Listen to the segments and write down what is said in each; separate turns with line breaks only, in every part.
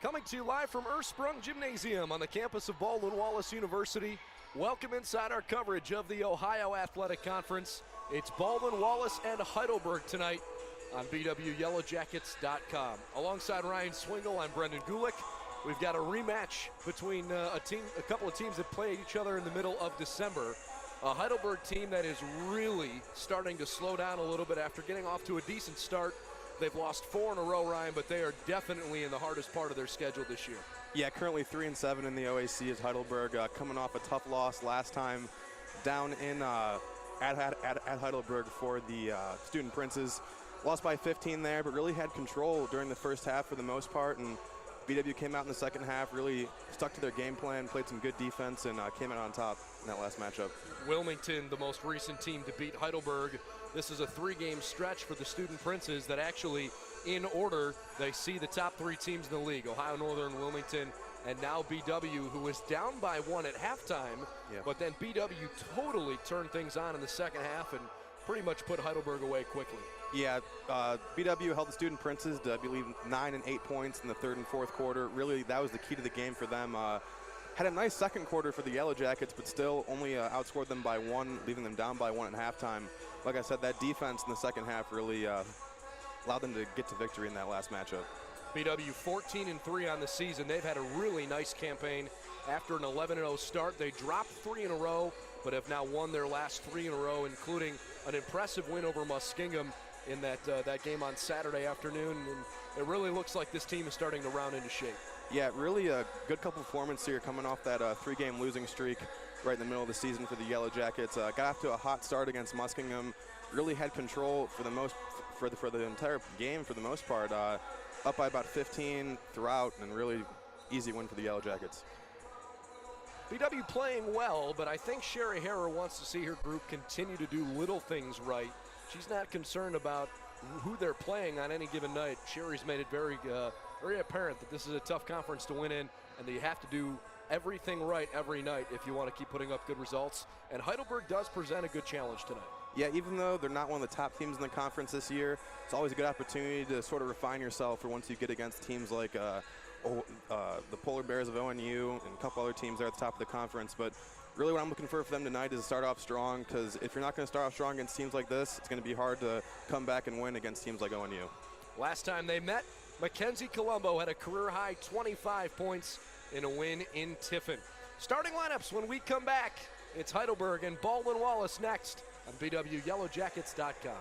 Coming to you live from Ursprung Gymnasium on the campus of Baldwin Wallace University. Welcome inside our coverage of the Ohio Athletic Conference. It's Baldwin Wallace and Heidelberg tonight on BWYellowJackets.com. Alongside Ryan Swingle, I'm Brendan Gulick. We've got a rematch between a couple of teams that played each other in the middle of December. A Heidelberg team that is really starting to slow down a little bit after getting off to a decent start. They've lost 4 in a row, Ryan, but they are definitely in the hardest part of their schedule this year. Yeah, currently 3-7 in the OAC is Heidelberg, coming off a tough loss last time down in at Heidelberg for the Student Princes. Lost by 15 there, but really had control during the first half for the most part, and BW came out in the second half, really stuck to their game plan, played some good defense, and came out on top in that last matchup. Wilmington, the most recent team to beat Heidelberg. This is a 3-game stretch for the Student Princes that actually, in order, they see the top 3 teams in the league, Ohio Northern, Wilmington, and now BW, who was down by 1 at halftime, but then BW totally turned things on in the second half and pretty much put Heidelberg away quickly. Yeah, BW held the Student Princes to, I believe, 9 and 8 points in the third and fourth quarter. Really, that was the key to the game for them. Had a nice second quarter for the Yellow Jackets, but still only outscored them by 1, leaving them down by 1 at halftime. Like I said, that defense in the second half really allowed them to get to victory in that last matchup. BW 14-3 on the season. They've had a really nice campaign. After an 11-0 start, they dropped 3 in a row, but have now won their last 3 in a row, including an impressive win over Muskingum in that game on Saturday afternoon. And it really looks like this team is starting to round into shape. Yeah, really a good couple performances here coming off that 3-game losing streak right in the middle of the season for the Yellow Jackets. Got off to a hot start against Muskingum. Really had control for the entire game for the most part. Up by about 15 throughout, and really easy win for the Yellow Jackets. BW playing well, but I think Sherry Harrer wants to see her group continue to do little things right. She's not concerned about who they're playing on any given night. Sherry's made it very apparent that this is a tough conference to win in, and that you have to do everything right every night if you want to keep putting up good results. And Heidelberg does present a good challenge tonight. Yeah, even though they're not one of the top teams in the conference this year, it's always a good opportunity to sort of refine yourself for once you get against teams like the Polar Bears of ONU and a couple other teams there at the top of the conference. But really what I'm looking for them tonight is to start off strong, because if you're not going to start off strong against teams like this, it's going to be hard to come back and win against teams like ONU. Last time they met, Mackenzie Colombo had a career-high 25 points in a win in Tiffin. Starting lineups when we come back. It's Heidelberg and Baldwin Wallace next on BWYellowJackets.com.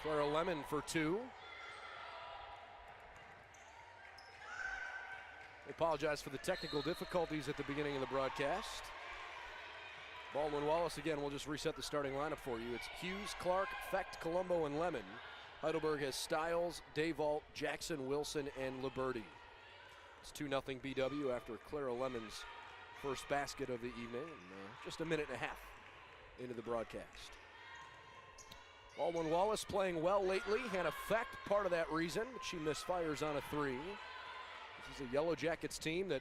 Clara Lemon for 2. I apologize for the technical difficulties at the beginning of the broadcast. Baldwin Wallace, again, we'll just reset the starting lineup for you. It's Hughes, Clark, Fecht, Colombo, and Lemon. Heidelberg has Stiles, Dayvault, Jackson, Wilson, and Liberti. It's 2-0 BW after Clara Lemon's first basket of the evening, and just a minute and a half into the broadcast. Baldwin Wallace playing well lately. Hannah Fecht, part of that reason, but she misfires on a 3. This is a Yellow Jackets team that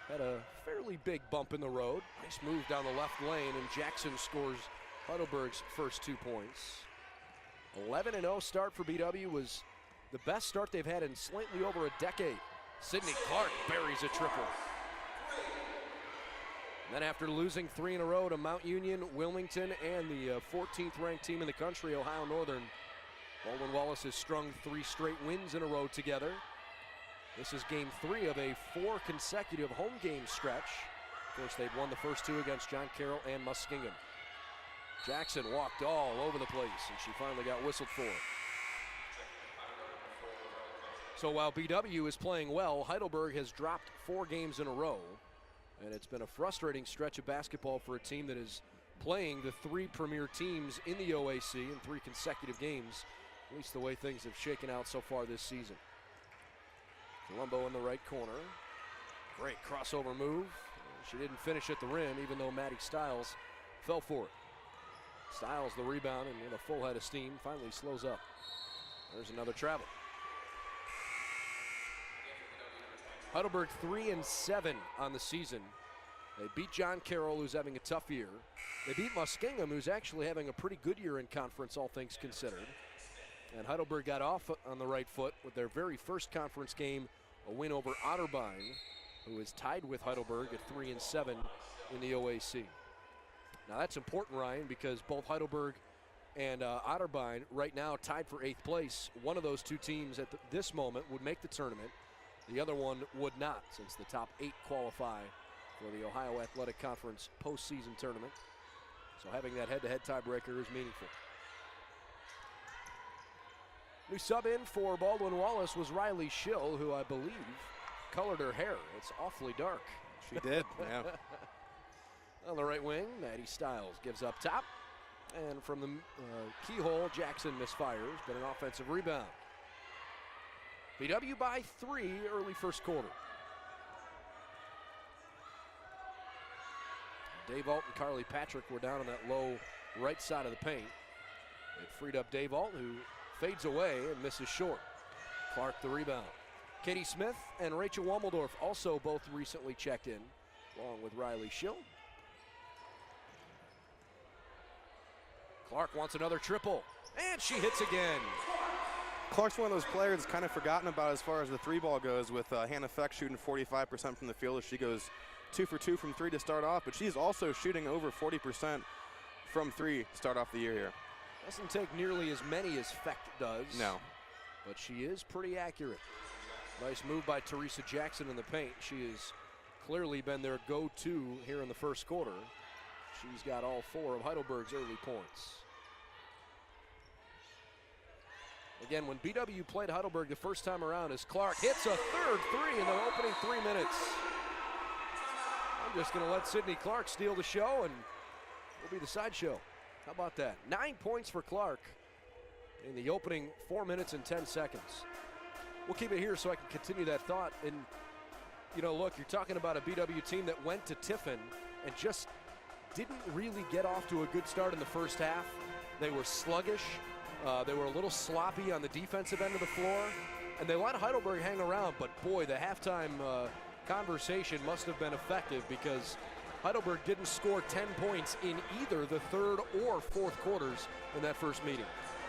had a fairly big bump in the road. Nice move down the left lane, and Jackson scores Heidelberg's first 2 points. 11-0 start for BW was the best start they've had in slightly over a decade. Sydney Clark buries a triple. And then after losing 3 in a row to Mount Union, Wilmington, and the 14th ranked team in the country, Ohio Northern, Baldwin Wallace has strung 3 straight wins in a row together. This is game 3 of a 4 consecutive home game stretch. Of course, they'd won the first 2 against John Carroll and Muskingum. Jackson walked all over the place, and she finally got whistled for. So while BW is playing well, Heidelberg has dropped 4 games in a row, and it's been a frustrating stretch of basketball for a team that is playing the 3 premier teams in the OAC in 3 consecutive games, at least the way things have shaken out so far this season. Colombo in the right corner. Great crossover move. She didn't finish at the rim, even though Maddie Stiles fell for it. Stiles the rebound, and with a full head of steam, finally slows up. There's another travel. Heidelberg 3-7 on the season. They beat John Carroll, who's having a tough year. They beat Muskingum, who's actually having a pretty good year in conference, all things considered. And Heidelberg got off on the right foot with their very first conference game, a win over Otterbein, who is tied with Heidelberg at 3-7 in the OAC. Now that's important, Ryan, because both Heidelberg and Otterbein right now tied for 8th place. One of those 2 teams at this moment would make the tournament. The other one would not, since the top 8 qualify for the Ohio Athletic Conference postseason tournament. So having that head-to-head tiebreaker is meaningful. New sub in for Baldwin Wallace was Riley Schill, who I believe colored her hair. It's awfully dark.
She did, yeah.
On the right wing, Maddie Stiles gives up top. And from the keyhole, Jackson misfires, but an offensive rebound. BW by 3 early first quarter. Dayvault and Carly Patrick were down on that low right side of the paint. It freed up Dayvault, who fades away and misses short. Clark the rebound. Katie Smith and Rachel Wommeldorf also both recently checked in, along with Riley Schill. Clark wants another triple, and she hits again.
Clark's one of those players kind of forgotten about as far as the 3-ball goes, with Hannah Fecht shooting 45% from the field as she goes 2 for 2 from 3 to start off, but she's also shooting over 40% from 3 to start off the year here.
Doesn't take nearly as many as Fecht does.
No.
But she is pretty accurate. Nice move by Teresa Jackson in the paint. She has clearly been their go-to here in the first quarter. She's got all 4 of Heidelberg's early points. Again, when BW played Heidelberg the first time around, as Clark hits a third 3 in the opening 3 minutes. I'm just going to let Sydney Clark steal the show, and we'll be the sideshow. How about that? 9 points for Clark in the opening 4 minutes and 10 seconds. We'll keep it here so I can continue that thought. And, you know, look, you're talking about a BW team that went to Tiffin and just didn't really get off to a good start in the first half. They were sluggish. They were a little sloppy on the defensive end of the floor. And they let Heidelberg hang around. But, boy, the halftime conversation must have been effective, because Heidelberg didn't score 10 points in either the third or fourth quarters in that first meeting.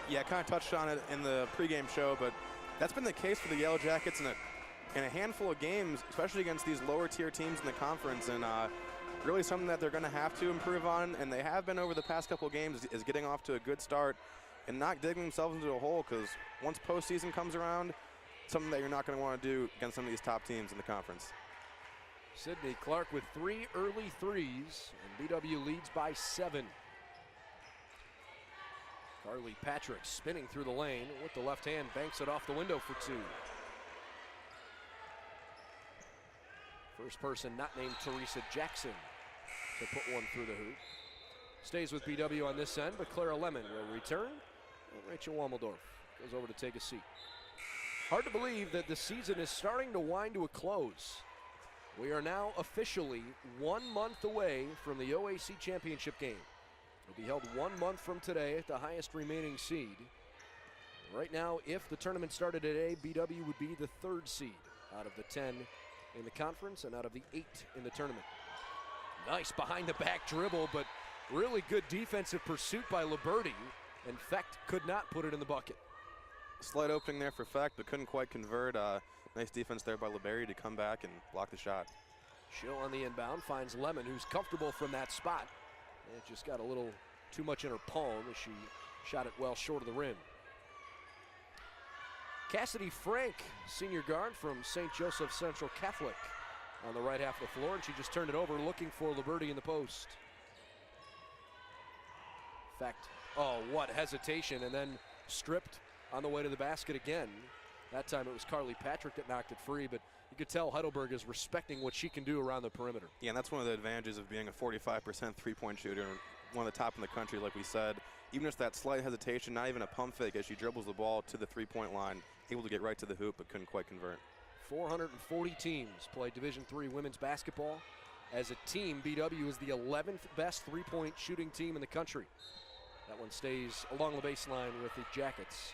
Yeah, kind of touched on it in the pregame show, but that's been the case for the Yellow Jackets in a handful of games, especially against these lower tier teams in the conference, and really something that they're going to have to improve on, and they have been over the past couple of games, is getting off to a good start and not digging themselves into a hole, because once postseason comes around, something that you're not going to want to do against some of these top teams in the conference.
Sydney Clark with 3 early threes, and BW leads by 7. Carly Patrick spinning through the lane with the left hand, banks it off the window for two. First person not named Teresa Jackson to put one through the hoop. Stays with BW on this end, but Clara Lemon will return. And Rachel Wammeldorf goes over to take a seat. Hard to believe that the season is starting to wind to a close. We are now officially 1 month away from the OAC championship game. It'll be held 1 month from today at the highest remaining seed. Right now, if the tournament started today, BW would be the 3rd seed out of the 10 in the conference and out of the 8 in the tournament. Nice behind the back dribble, but really good defensive pursuit by Liberty, and Fecht could not put it in the bucket.
Slight opening there for Fecht, but couldn't quite convert. Nice defense there by Liberty to come back and block the shot.
Schill on the inbound finds Lemon, who's comfortable from that spot. It just got a little too much in her palm as she shot it well short of the rim. Cassidy Frank, senior guard from St. Joseph Central Catholic, on the right half of the floor, and she just turned it over looking for Liberty in the post. Fecht, oh, what hesitation, and then stripped on the way to the basket again. That time it was Carly Patrick that knocked it free, but you could tell Heidelberg is respecting what she can do around the perimeter.
Yeah, and that's one of the advantages of being a 45% three-point shooter, one of the top in the country, like we said. Even just that slight hesitation, not even a pump fake as she dribbles the ball to the three-point line, able to get right to the hoop, but couldn't quite convert.
440 teams play Division III women's basketball. As a team, BW is the 11th best three-point shooting team in the country. That one stays along the baseline with the Jackets.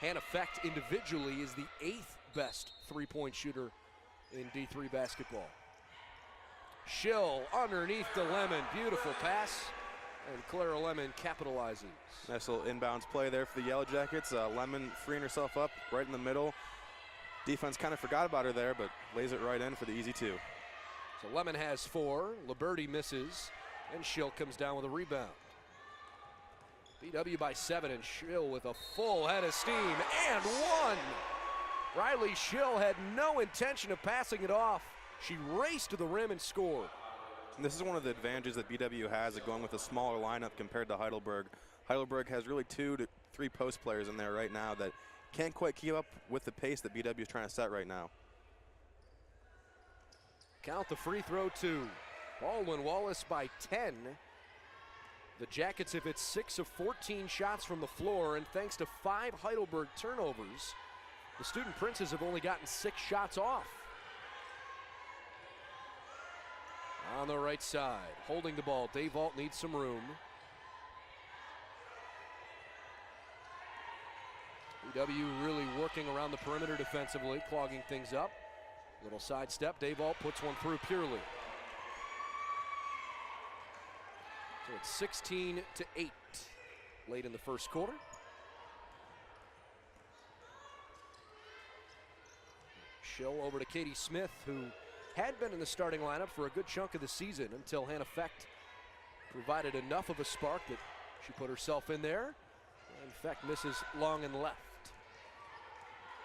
Hannah Fecht individually is the 8th best three-point shooter in D3 basketball. Schill underneath the Lemon, beautiful pass, and Clara Lemon capitalizes.
Nice little inbounds play there for the Yellow Jackets. Lemon freeing herself up right in the middle. Defense kind of forgot about her there, but lays it right in for the easy two.
So Lemon has 4, Liberty misses, and Schill comes down with a rebound. BW by 7, and Schill with a full head of steam, and 1! Riley Schill had no intention of passing it off. She raced to the rim and scored.
And this is one of the advantages that BW has of going with a smaller lineup compared to Heidelberg. Heidelberg has really 2 to 3 post players in there right now that can't quite keep up with the pace that BW is trying to set right now.
Count the free throw 2. Baldwin Wallace by 10. The Jackets have hit 6 of 14 shots from the floor, and thanks to 5 Heidelberg turnovers, the Student Princes have only gotten 6 shots off. On the right side, holding the ball, Dave Alt needs some room. BW really working around the perimeter defensively, clogging things up. Little sidestep, Dave Alt puts one through purely. So it's 16 to 8 late in the first quarter. Schill over to Katie Smith, who had been in the starting lineup for a good chunk of the season until Hannah Fecht provided enough of a spark that she put herself in there. And Fecht misses long and left.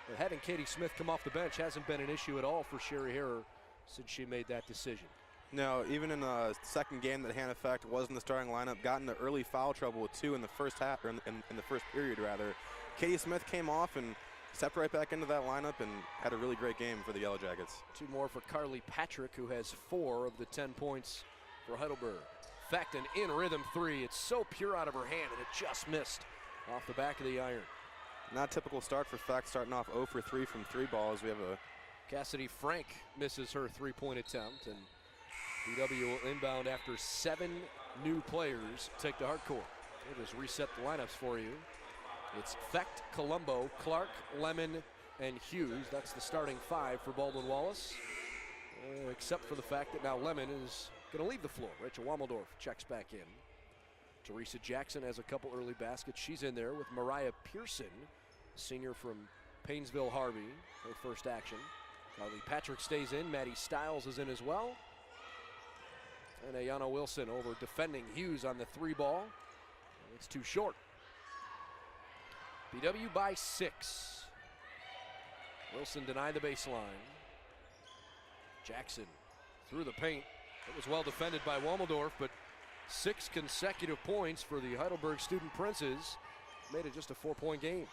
But having Katie Smith come off the bench hasn't been an issue at all for Sherry Harrer since she made that decision.
No, even in the second game that Hannah Fecht was in the starting lineup, got into early foul trouble with 2 in the first half, or in the first period rather. Katie Smith came off and stepped right back into that lineup and had a really great game for the Yellow Jackets. 2
more for Carly Patrick, who has 4 of the 10 points for Heidelberg. Fecht, an in-rhythm 3. It's so pure out of her hand, and it just missed off the back of the iron.
Not typical start for Fecht, starting off 0 for 3 from 3 balls. We have a
Cassidy Frank misses her 3-point attempt, and BW will inbound after 7 new players take the hard court. We'll just reset the lineups for you. It's Fecht, Colombo, Clark, Lemon, and Hughes. That's the starting 5 for Baldwin Wallace, except for the fact that now Lemon is going to leave the floor. Rachel Wammeldorf checks back in. Teresa Jackson has a couple early baskets. She's in there with Mariah Pearson, senior from Painesville Harvey, her first action. Carly Patrick stays in. Maddie Stiles is in as well. And Ayana Wilson over defending Hughes on the 3 ball. It's too short. BW by 6. Wilson denied the baseline. Jackson through the paint. It was well defended by Wammeldorf, but 6 consecutive points for the Heidelberg Student Princes. made it just a 4-point game.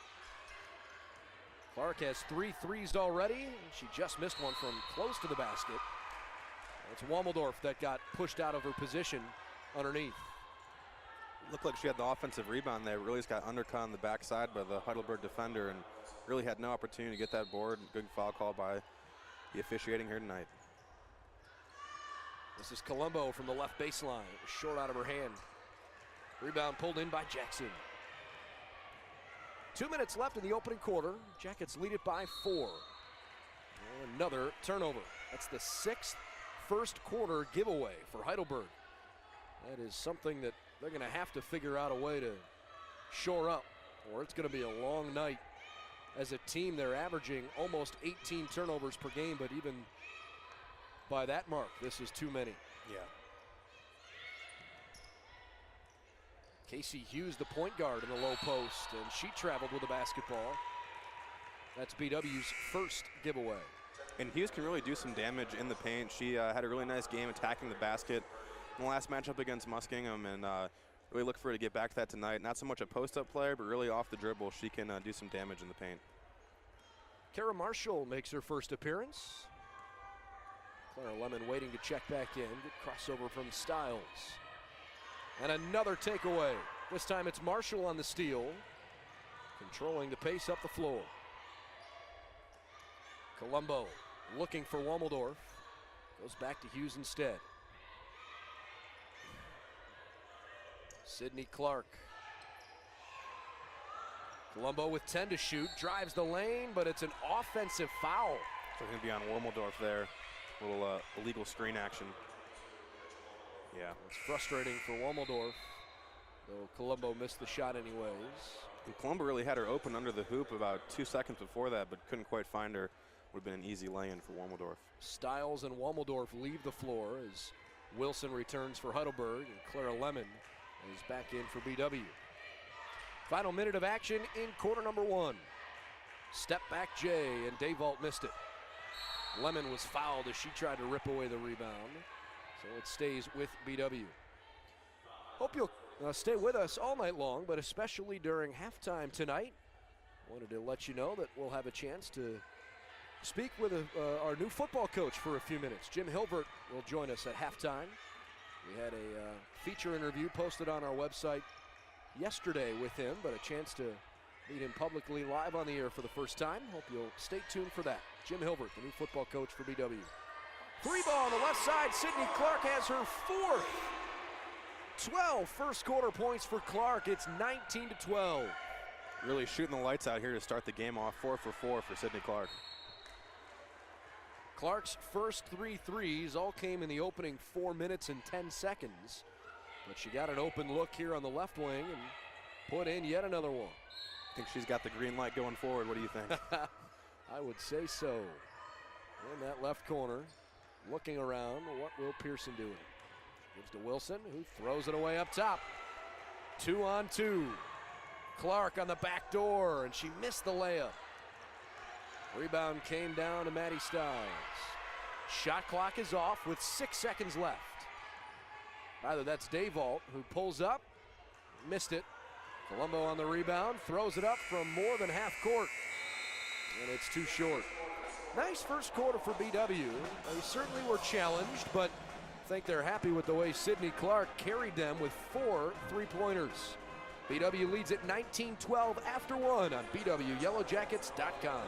Clark has 3 threes already. She just missed one from close to the basket. It's Wommeldorf that got pushed out of her position underneath.
Looked like she had the offensive rebound there. Really just got undercut on the backside by the Heidelberg defender and really had no opportunity to get that board. Good foul call by the officiating here tonight.
This is Colombo from the left baseline. Short out of her hand. Rebound pulled in by Jackson. 2 minutes left in the opening quarter. Jackets lead it by 4. And another turnover. That's the 6th first quarter giveaway for Heidelberg. That is something that they're going to have to figure out a way to shore up, or it's going to be a long night. As a team, they're averaging almost 18 turnovers per game, but even by that mark, this is too many.
Yeah.
Casey Hughes, the point guard in the low post, and she traveled with the basketball. That's BW's first giveaway.
And Hughes can really do some damage in the paint. She had a really nice game attacking the basket in the last matchup against Muskingum, and really look for her to get back to that tonight. Not so much a post-up player, but really off the dribble, she can do some damage in the paint.
Kara Marshall makes her first appearance. Clara Lemon waiting to check back in. Good crossover from Stiles. And another takeaway. This time it's Marshall on the steal, controlling the pace up the floor. Colombo looking for Wommeldorf. Goes back to Hughes instead. Sydney Clark. Colombo with 10 to shoot, drives the lane, but it's an offensive foul.
So going to be on Wommeldorf there. A little illegal screen action. Yeah.
It's frustrating for Wommeldorf, though Colombo missed the shot anyways.
And Colombo really had her open under the hoop about 2 seconds before that, but couldn't quite find her. Would have been an easy lay-in for Wommeldorf.
Stiles and Wommeldorf leave the floor as Wilson returns for Heidelberg, and Clara Lemon is back in for BW. Final minute of action in quarter number 1. Step back Jay, and Dayvault missed it. Lemon was fouled as she tried to rip away the rebound, so it stays with BW. Hope you'll stay with us all night long, but especially during halftime tonight. Wanted to let you know that we'll have a chance to speak with our new football coach for a few minutes. Jim Hilbert will join us at halftime. We had a feature interview posted on our website yesterday with him, but a chance to meet him publicly live on the air for the first time. Hope you'll stay tuned for that. Jim Hilbert, the new football coach for BW. 3 ball on the left side. Sydney Clark has her 4th. 12 first quarter points for Clark. It's 19-12.
Really shooting the lights out here to start the game off. 4 for 4 for Sydney Clark.
Clark's first 3 threes all came in the opening 4 minutes and 10 seconds. But she got an open look here on the left wing and put in yet another one.
I think she's got the green light going forward. What do you think?
I would say so. In that left corner, looking around, what will Pearson do? Gives to Wilson, who throws it away up top. 2-on-2. Clark on the back door, and she missed the layup. Rebound came down to Maddie Stiles. Shot clock is off with 6 seconds left. Either that's Dayvault, who pulls up, missed it. Colombo on the rebound, throws it up from more than half court, and it's too short. Nice first quarter for BW. They certainly were challenged, but I think they're happy with the way Sydney Clark carried them with 4 3-pointers. BW leads at 19-12 after 1 on BWYellowJackets.com.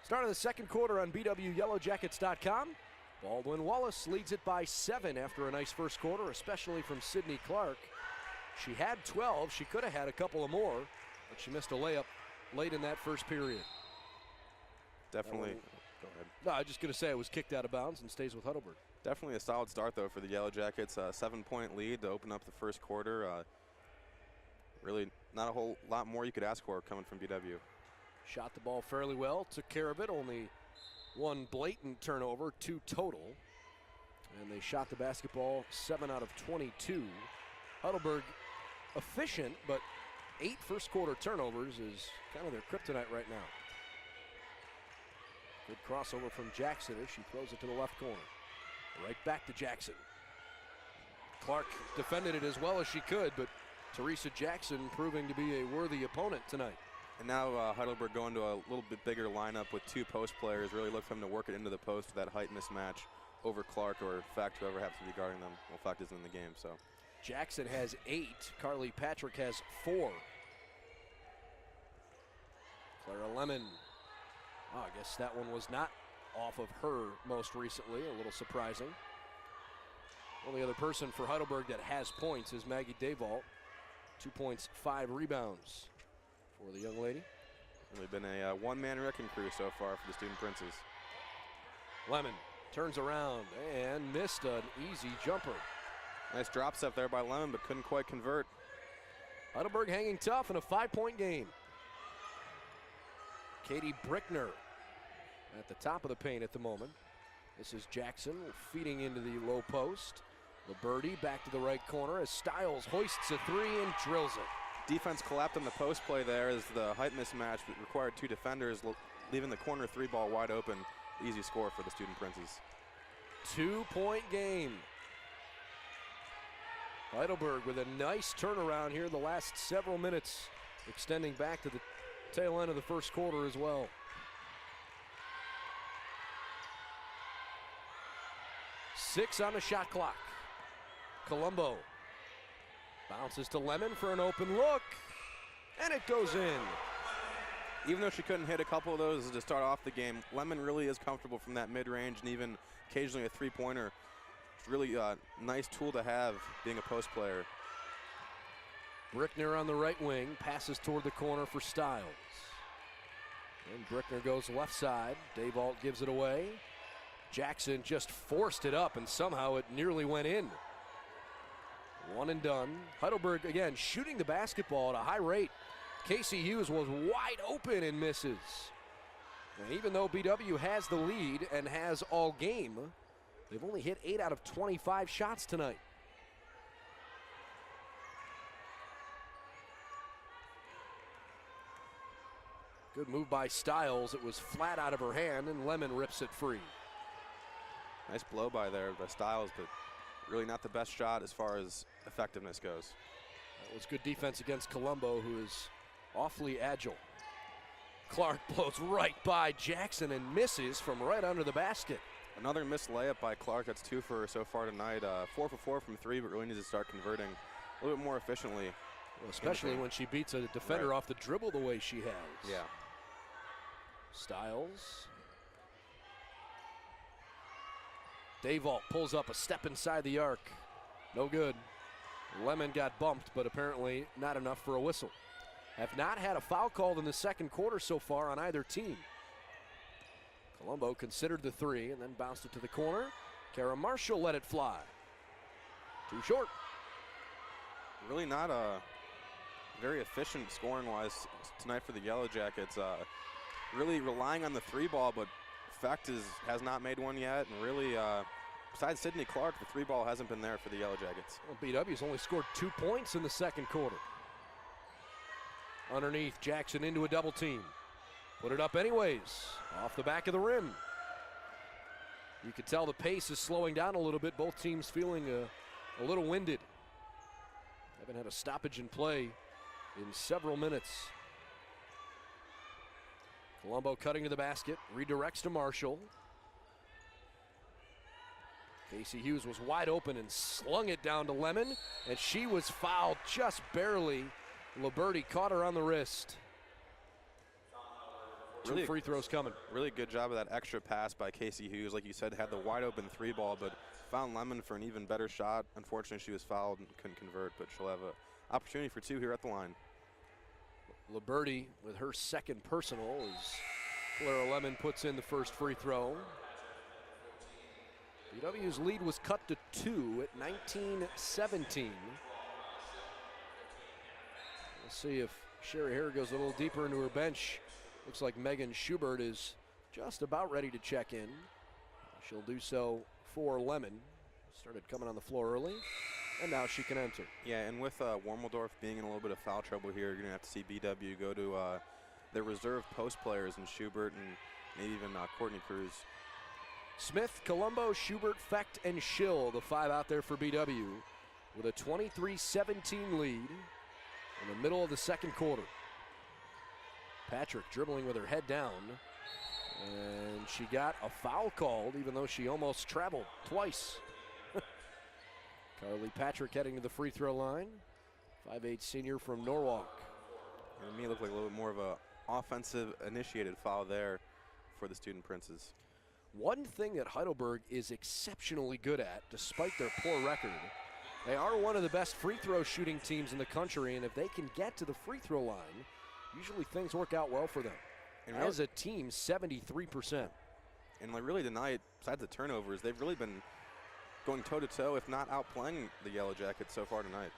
Start of the second quarter on BWYellowJackets.com. Baldwin Wallace leads it by 7 after a nice first quarter, especially from Sydney Clark. She had 12. She could have had a couple of more, but she missed a layup late in that first period.
Definitely. Go ahead.
No, I was just going to say it was kicked out of bounds and stays with Heidelberg.
Definitely a solid start, though, for the Yellow Jackets. 7-point lead to open up the first quarter. Really not a whole lot more you could ask for coming from BW.
Shot the ball fairly well, took care of it. Only one blatant turnover, 2 total. And they shot the basketball 7 out of 22. Heidelberg efficient, but 8 first quarter turnovers is kind of their kryptonite right now. Good crossover from Jackson as she throws it to the left corner. Right back to Jackson. Clark defended it as well as she could, but Teresa Jackson proving to be a worthy opponent tonight.
And now Heidelberg going to a little bit bigger lineup with 2 post players. Really look for them to work it into the post with that height mismatch over Clark, or in fact whoever happens to be guarding them. Well, fact isn't in the game, so.
Jackson has 8. Carly Patrick has 4. Clara Lemon. Oh, I guess that one was not off of her most recently. A little surprising. Only other person for Heidelberg that has points is Maggie Dayvault. 2 points, 5 rebounds for the young lady.
Really been a one-man wrecking crew so far for the Student Princes.
Lemon turns around and missed an easy jumper.
Nice drop step there by Lemon, but couldn't quite convert.
Heidelberg hanging tough in a 5-point game. Katie Brickner at the top of the paint at the moment. This is Jackson feeding into the low post. Liberty back to the right corner as Stiles hoists a 3 and drills it.
Defense collapsed on the post play there as the height mismatch required 2 defenders, leaving the corner 3 ball wide open. Easy score for the Student Princes.
2-point game. Heidelberg with a nice turnaround here the last several minutes, extending back to the tail end of the first quarter as well. Six on the shot clock. Colombo bounces to Lemon for an open look, and it goes in.
Even though she couldn't hit a couple of those to start off the game, Lemon really is comfortable from that mid-range and even occasionally a 3-pointer. It's really a nice tool to have being a post player.
Brickner on the right wing, passes toward the corner for Stiles. And Brickner goes left side. Dayvault gives it away. Jackson just forced it up and somehow it nearly went in. 1 and done. Heidelberg again shooting the basketball at a high rate. Casey Hughes was wide open and misses. And even though BW has the lead and has all game, they've only hit 8 out of 25 shots tonight. Good move by Stiles. It was flat out of her hand and Lemon rips it free.
Nice blow by there by Stiles, but really not the best shot as far as effectiveness goes.
That was good defense against Colombo, who is awfully agile. Clark blows right by Jackson and misses from right under the basket.
Another missed layup by Clark. That's 2 for her so far tonight. 4 for 4 from 3, but really needs to start converting a little bit more efficiently.
Well, especially when she beats a defender off the dribble the way she has.
Yeah.
Stiles. Dayvault pulls up a step inside the arc. No good. Lemon got bumped, but apparently not enough for a whistle. Have not had a foul called in the second quarter so far on either team. Colombo considered the 3 and then bounced it to the corner. Kara Marshall let it fly. Too short.
Really not very efficient scoring-wise tonight for the Yellow Jackets. Really relying on the 3 ball, but fact is has not made one yet, and really besides Sydney Clark, the 3 ball hasn't been there for the Yellow Jackets.
Well, BW's only scored 2 points in the second quarter. Underneath, Jackson into a double team. Put it up anyways, off the back of the rim. You could tell the pace is slowing down a little bit. Both teams feeling a little winded. Haven't had a stoppage in play in several minutes. Colombo cutting to the basket, redirects to Marshall. Casey Hughes was wide open and slung it down to Lemon, and she was fouled just barely. Liberty caught her on the wrist. Two free throws coming.
Really good job of that extra pass by Casey Hughes. Like you said, had the wide open 3-ball, but found Lemon for an even better shot. Unfortunately, she was fouled and couldn't convert, but she'll have an opportunity for 2 here at the line.
Liberti with her second personal as Clara Lemon puts in the first free throw. BW's lead was cut to 2 at 19-17. We'll see if Sherry Hare goes a little deeper into her bench. Looks like Megan Schubert is just about ready to check in. She'll do so for Lemon. Started coming on the floor early, and now she can enter.
Yeah, and with Warmeldorf being in a little bit of foul trouble here, you're going to have to see BW go to their reserve post players in Schubert and maybe even Courtney Cruz.
Smith, Colombo, Schubert, Fecht, and Schill, the 5 out there for BW, with a 23-17 lead in the middle of the second quarter. Patrick dribbling with her head down, and she got a foul called, even though she almost traveled twice. Carly Patrick heading to the free throw line, 5'8" senior from Norwalk.
And to me, it looked like a little bit more of a offensive initiated foul there for the Student Princes.
One thing that Heidelberg is exceptionally good at, despite their poor record, they are one of the best free throw shooting teams in the country, and if they can get to the free throw line, usually things work out well for them. And as a team, 73%.
And like really tonight, besides the turnovers, they've really been going toe-to-toe, if not outplaying the Yellow Jackets so far tonight.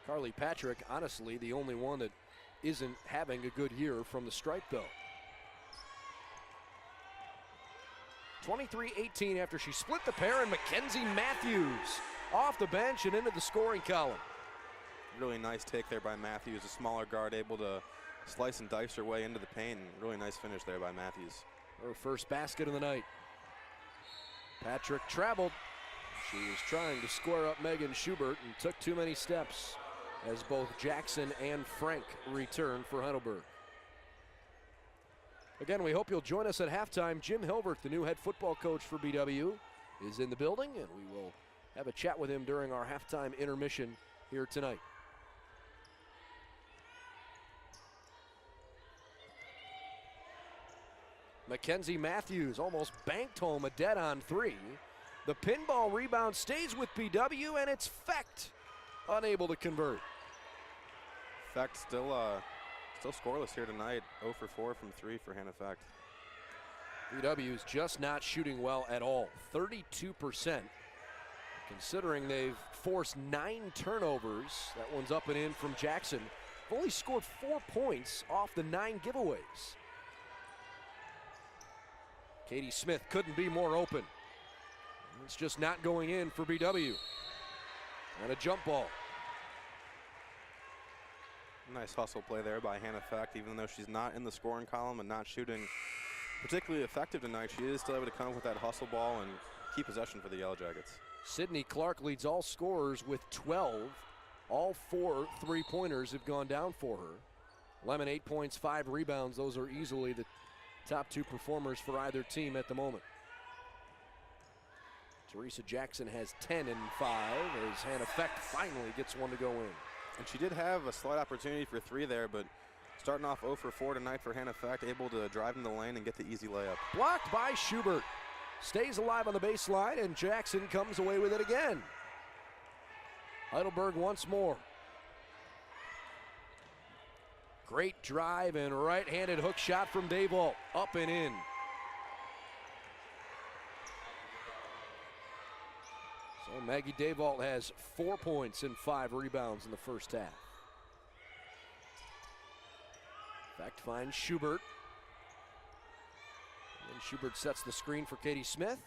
Carly Patrick, honestly, the only one that isn't having a good year from the stripe, though. 23-18 after she split the pair, and Mackenzie Matthews off the bench and into the scoring column.
Really nice take there by Matthews, a smaller guard able to slice and dice her way into the paint. Really nice finish there by Matthews.
Her first basket of the night. Patrick traveled. She was trying to square up Megan Schubert and took too many steps as both Jackson and Frank return for Heidelberg. Again, we hope you'll join us at halftime. Jim Hilbert, the new head football coach for BW, is in the building, and we will have a chat with him during our halftime intermission here tonight. Mackenzie Matthews almost banked home a dead-on 3. The pinball rebound stays with BW, and it's Fecht unable to convert.
Fecht still scoreless here tonight. 0 for 4 from 3 for Hannah Fecht.
BW is just not shooting well at all. 32%. Considering they've forced 9 turnovers. That one's up and in from Jackson. They've only scored 4 points off the 9 giveaways. Katie Smith couldn't be more open. It's just not going in for BW. And a jump ball.
Nice hustle play there by Hannah Fecht. Even though she's not in the scoring column and not shooting particularly effective tonight, she is still able to come up with that hustle ball and keep possession for the Yellow Jackets.
Sydney Clark leads all scorers with 12. All 4 3-pointers have gone down for her. Lemon 8 points, 5 rebounds. Those are easily the top 2 performers for either team at the moment. Teresa Jackson has 10 and 5 as Hannah Fecht finally gets one to go in.
And she did have a slight opportunity for 3 there, but starting off 0 for 4 tonight for Hannah Fecht, able to drive in the lane and get the easy layup.
Blocked by Schubert. Stays alive on the baseline, and Jackson comes away with it again. Heidelberg once more. Great drive and right-handed hook shot from Dayvault. Up and in. So Maggie Dayvault has 4 points and 5 rebounds in the first half. Fecht finds Schubert. And Schubert sets the screen for Katie Smith.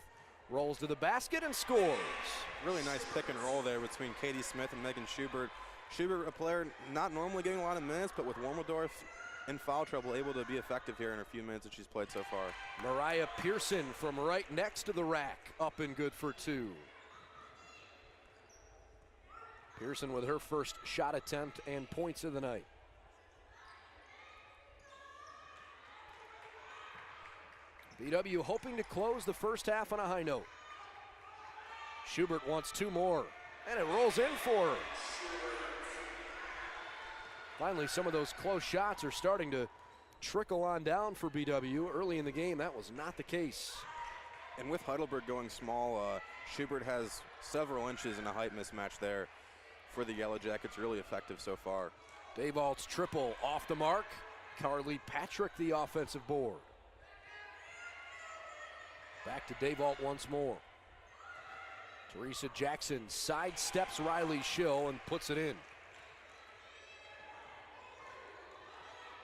Rolls to the basket and scores.
Really nice pick and roll there between Katie Smith and Megan Schubert. Schubert, a player not normally getting a lot of minutes, but with Warmeldorf in foul trouble, able to be effective here in her few minutes that she's played so far.
Mariah Pearson from right next to the rack, up and good for 2. Pearson with her first shot attempt and points of the night. BW hoping to close the first half on a high note. Schubert wants 2 more, and it rolls in for her. Finally, some of those close shots are starting to trickle on down for BW. Early in the game, that was not the case.
And with Heidelberg going small, Schubert has several inches in a height mismatch there for the Yellow Jackets. Really effective so far.
Davalt's triple off the mark. Carly Patrick the offensive board. Back to Davalt once more. Teresa Jackson sidesteps Riley Schill and puts it in.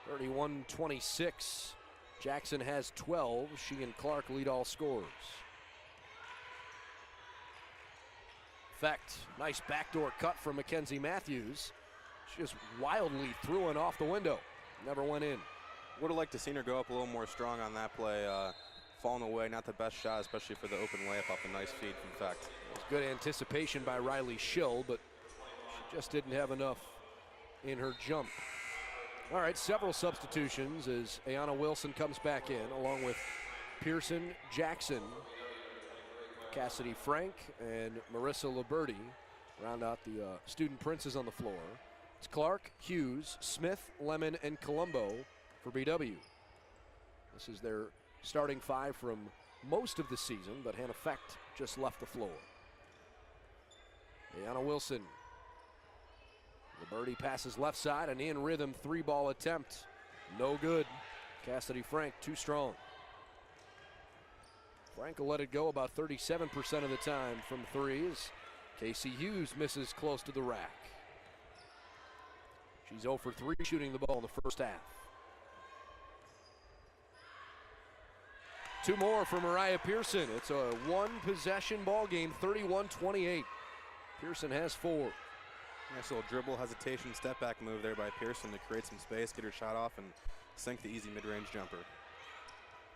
31-26. Jackson has 12. She and Clark lead all scorers. Effect, nice backdoor cut from Mackenzie Matthews. She just wildly threw one off the window. Never went in.
Would have liked to see her go up a little more strong on that play. Falling away, not the best shot, especially for the open layup off a nice feed from Effect.
It was good anticipation by Riley Schill, but she just didn't have enough in her jump. All right, several substitutions as Ayanna Wilson comes back in, along with Pearson, Jackson, Cassidy Frank, and Marissa Liberti round out the student princes on the floor. It's Clark, Hughes, Smith, Lemon, and Colombo for BW. This is their starting five from most of the season, but Hannah Fecht just left the floor. Ayanna Wilson. Liberti passes left side, an in rhythm three-ball attempt. No good. Cassidy Frank too strong. Frank will let it go about 37% of the time from three as Casey Hughes misses close to the rack. She's 0 for 3 shooting the ball in the first half. Two more for Mariah Pearson. It's a one-possession ball game, 31-28. Pearson has 4.
Nice little dribble, hesitation, step-back move there by Pearson to create some space, get her shot off, and sink the easy mid-range jumper.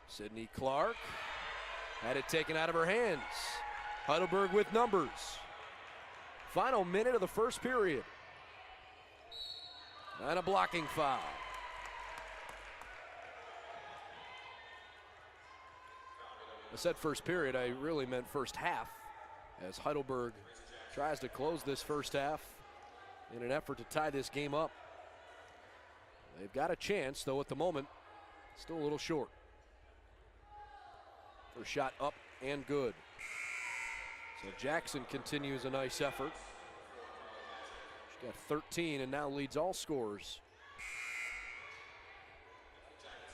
Sydney Clark had it taken out of her hands. Heidelberg with numbers. Final minute of the first period. And a blocking foul. I said first period, I really meant first half, as Heidelberg tries to close this first half in an effort to tie this game up. They've got a chance, though at the moment, still a little short. First shot up and good. So Jackson continues a nice effort. She's got 13 and now leads all scorers.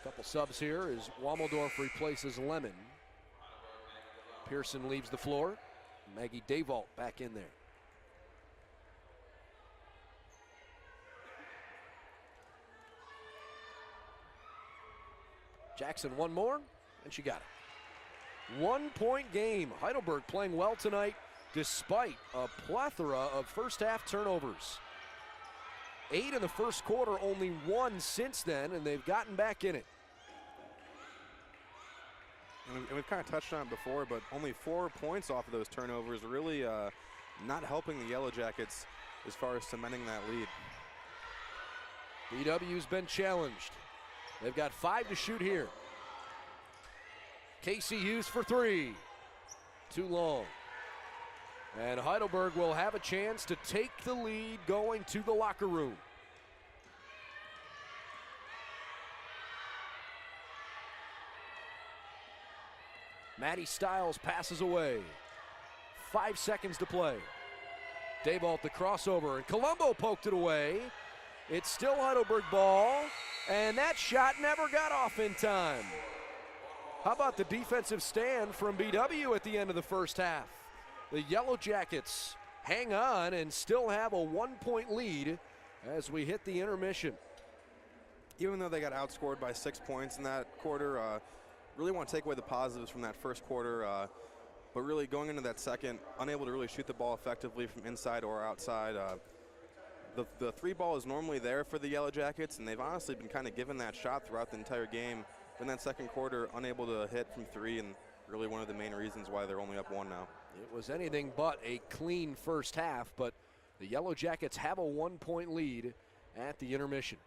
A couple subs here as Wammeldorf replaces Lemon. Pearson leaves the floor. Maggie Davalt back in there. Jackson one more, and she got it. 1 point game. Heidelberg playing well tonight despite a plethora of first half turnovers. 8 in the first quarter, only 1 since then, and they've gotten back in it.
And we've kind of touched on it before, but only 4 points off of those turnovers, really not helping the Yellow Jackets as far as cementing that lead.
BW's been challenged. They've got 5 to shoot here. Casey Hughes for 3. Too long. And Heidelberg will have a chance to take the lead going to the locker room. Maddie Stiles passes away. 5 seconds to play. Davalt the crossover, and Colombo poked it away. It's still Heidelberg ball, and that shot never got off in time. How about the defensive stand from BW at the end of the first half? The Yellow Jackets hang on and still have a 1 point lead as we hit the intermission.
Even though they got outscored by 6 points in that quarter, really want to take away the positives from that first quarter, but really going into that second, unable to really shoot the ball effectively from inside or outside. The 3 ball is normally there for the Yellow Jackets, and they've honestly been kind of given that shot throughout the entire game. In that second quarter, unable to hit from 3, and really one of the main reasons why they're only up 1 now.
It was anything but a clean first half, but the Yellow Jackets have a 1 point lead at the intermission.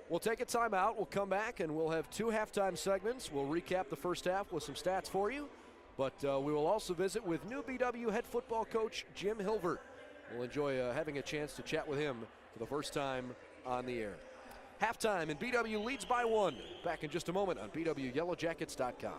We'll take a timeout. We'll come back and we'll have 2 halftime segments. We'll recap the first half with some stats for you, but we will also visit with new BW head football coach Jim Hilvert. We'll enjoy having a chance to chat with him for the first time on the air. Halftime, and BW leads by 1. Back in just a moment on BWYellowJackets.com.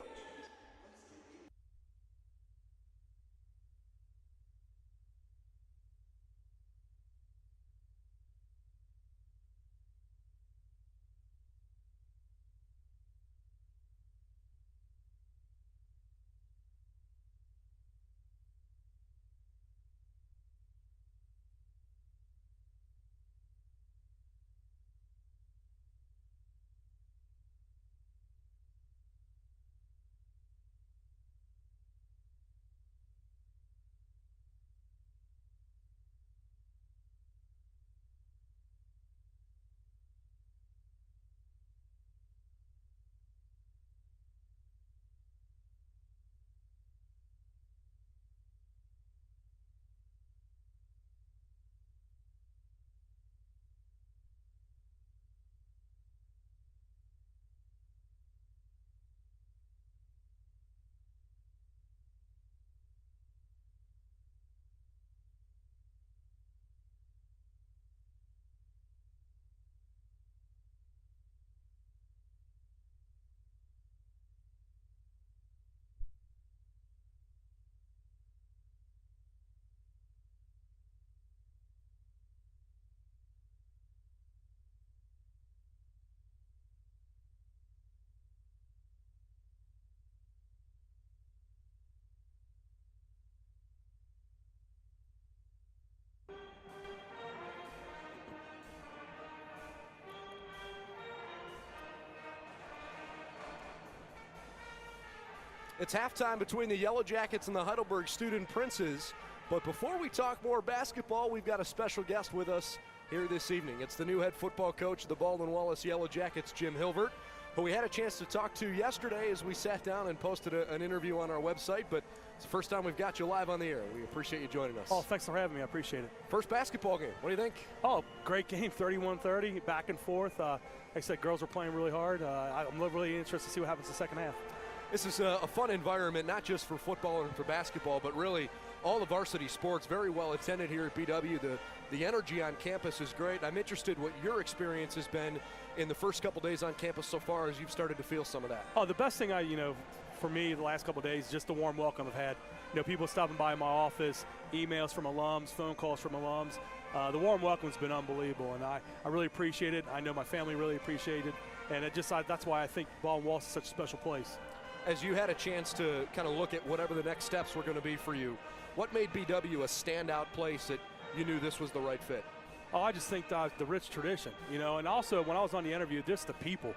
It's halftime between the Yellow Jackets and the Heidelberg Student Princes. But before we talk more basketball, we've got a special guest with us here this evening. It's the new head football coach of the Baldwin Wallace Yellow Jackets, Jim Hilbert, who we had a chance to talk to yesterday as we sat down and posted an interview on our website. But it's the first time we've got you live on the air. We appreciate you joining us.
Oh, thanks for having me. I appreciate it.
First basketball game. What do you think?
Oh, great game, 31-30, back and forth. Like I said, girls are playing really hard. I'm really interested to see what happens in the second half.
This is a fun environment, not just for football and for basketball, but really all the varsity sports, very well attended here at BW. The energy on campus is great. I'm interested what your experience has been in the first couple days on campus so far as you've started to feel some of that.
Oh, the best thing for me the last couple of days, just the warm welcome I've had. People stopping by my office, emails from alums, phone calls from alums. The warm welcome's been unbelievable, and I really appreciate it. I know my family really appreciated it, and that's why I think Baldwin Wallace is such a special place.
As you had a chance to kind of look at whatever the next steps were going to be for you, what made BW a standout place that you knew this was the right fit?
Oh, I just think the rich tradition, and also when I was on the interview, just the people.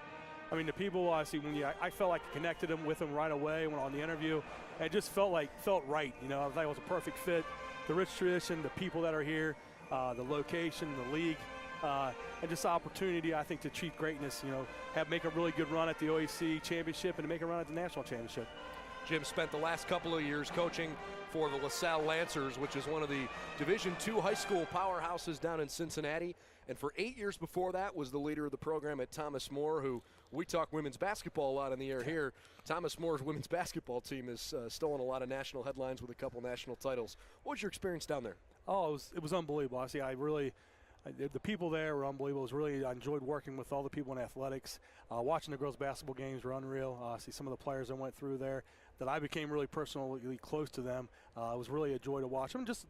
I mean, the people I see I felt like I connected with them right away when on the interview. And it just felt right. I thought it was a perfect fit. The rich tradition, the people that are here, the location, the league, and just the opportunity, I think, to achieve greatness, make a really good run at the OAC championship and to make a run at the national championship.
Jim spent the last couple of years coaching for the LaSalle Lancers, which is one of the Division II high school powerhouses down in Cincinnati. And for 8 years before that was the leader of the program at Thomas More, who we talk women's basketball a lot in the air here. Thomas More's women's basketball team has stolen a lot of national headlines with a couple national titles. What was your experience down there?
Oh, it was unbelievable. The people there were unbelievable. I enjoyed working with all the people in athletics. Watching the girls' basketball games were unreal. See some of the players that went through there that I became really personally close to them. It was really a joy to watch them. Just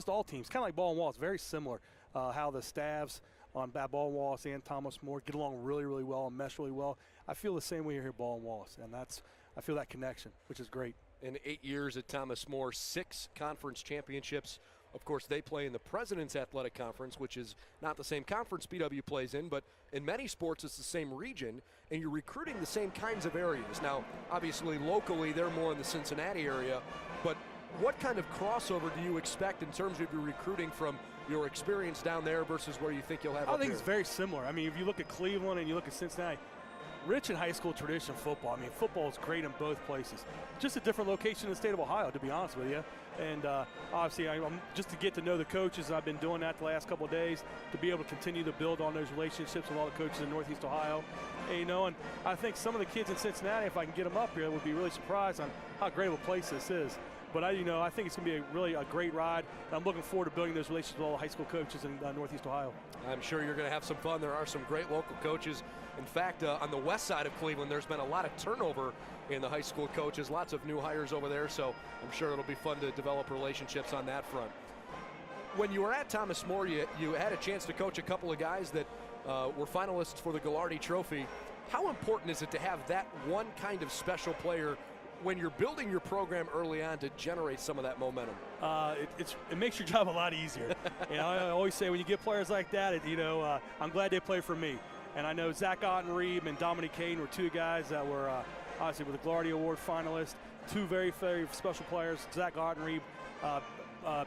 all teams, kind of like Baldwin Wallace, very similar. How the staffs on Baldwin Wallace and Thomas More get along really, really well and mesh really well. I feel the same way here at Baldwin Wallace, and I feel that connection, which is great.
In 8 years at Thomas More, 6 conference championships. Of course, they play in the President's Athletic Conference, which is not the same conference BW plays in, but in many sports it's the same region, and you're recruiting the same kinds of areas. Now, obviously, locally, they're more in the Cincinnati area, but what kind of crossover do you expect in terms of your recruiting from your experience down there versus where you think you'll have up here?
I think it's very similar. I mean, if you look at Cleveland and you look at Cincinnati, rich in high school tradition football. I mean, football is great in both places. Just a different location in the state of Ohio, to be honest with you. And obviously, I'm just to get to know the coaches. I've been doing that the last couple of days to be able to continue to build on those relationships with all the coaches in Northeast Ohio. And, and I think some of the kids in Cincinnati, if I can get them up here, would be really surprised on how great of a place this is. But I think it's going to be really a great ride. And I'm looking forward to building those relationships with all the high school coaches in Northeast Ohio.
I'm sure you're going to have some fun. There are some great local coaches. In fact, on the west side of Cleveland, there's been a lot of turnover in the high school coaches, lots of new hires over there, so I'm sure it'll be fun to develop relationships on that front. When you were at Thomas More, you had a chance to coach a couple of guys that were finalists for the Gallardi Trophy. How important is it to have that one kind of special player when you're building your program early on to generate some of that momentum?
It makes your job a lot easier. I always say when you get players like that, I'm glad they play for me. And I know Zach Ottenreeb and Dominic Caden were two guys that were obviously with the Gallardi Award finalists, two very, very special players. Zach Ottenreeb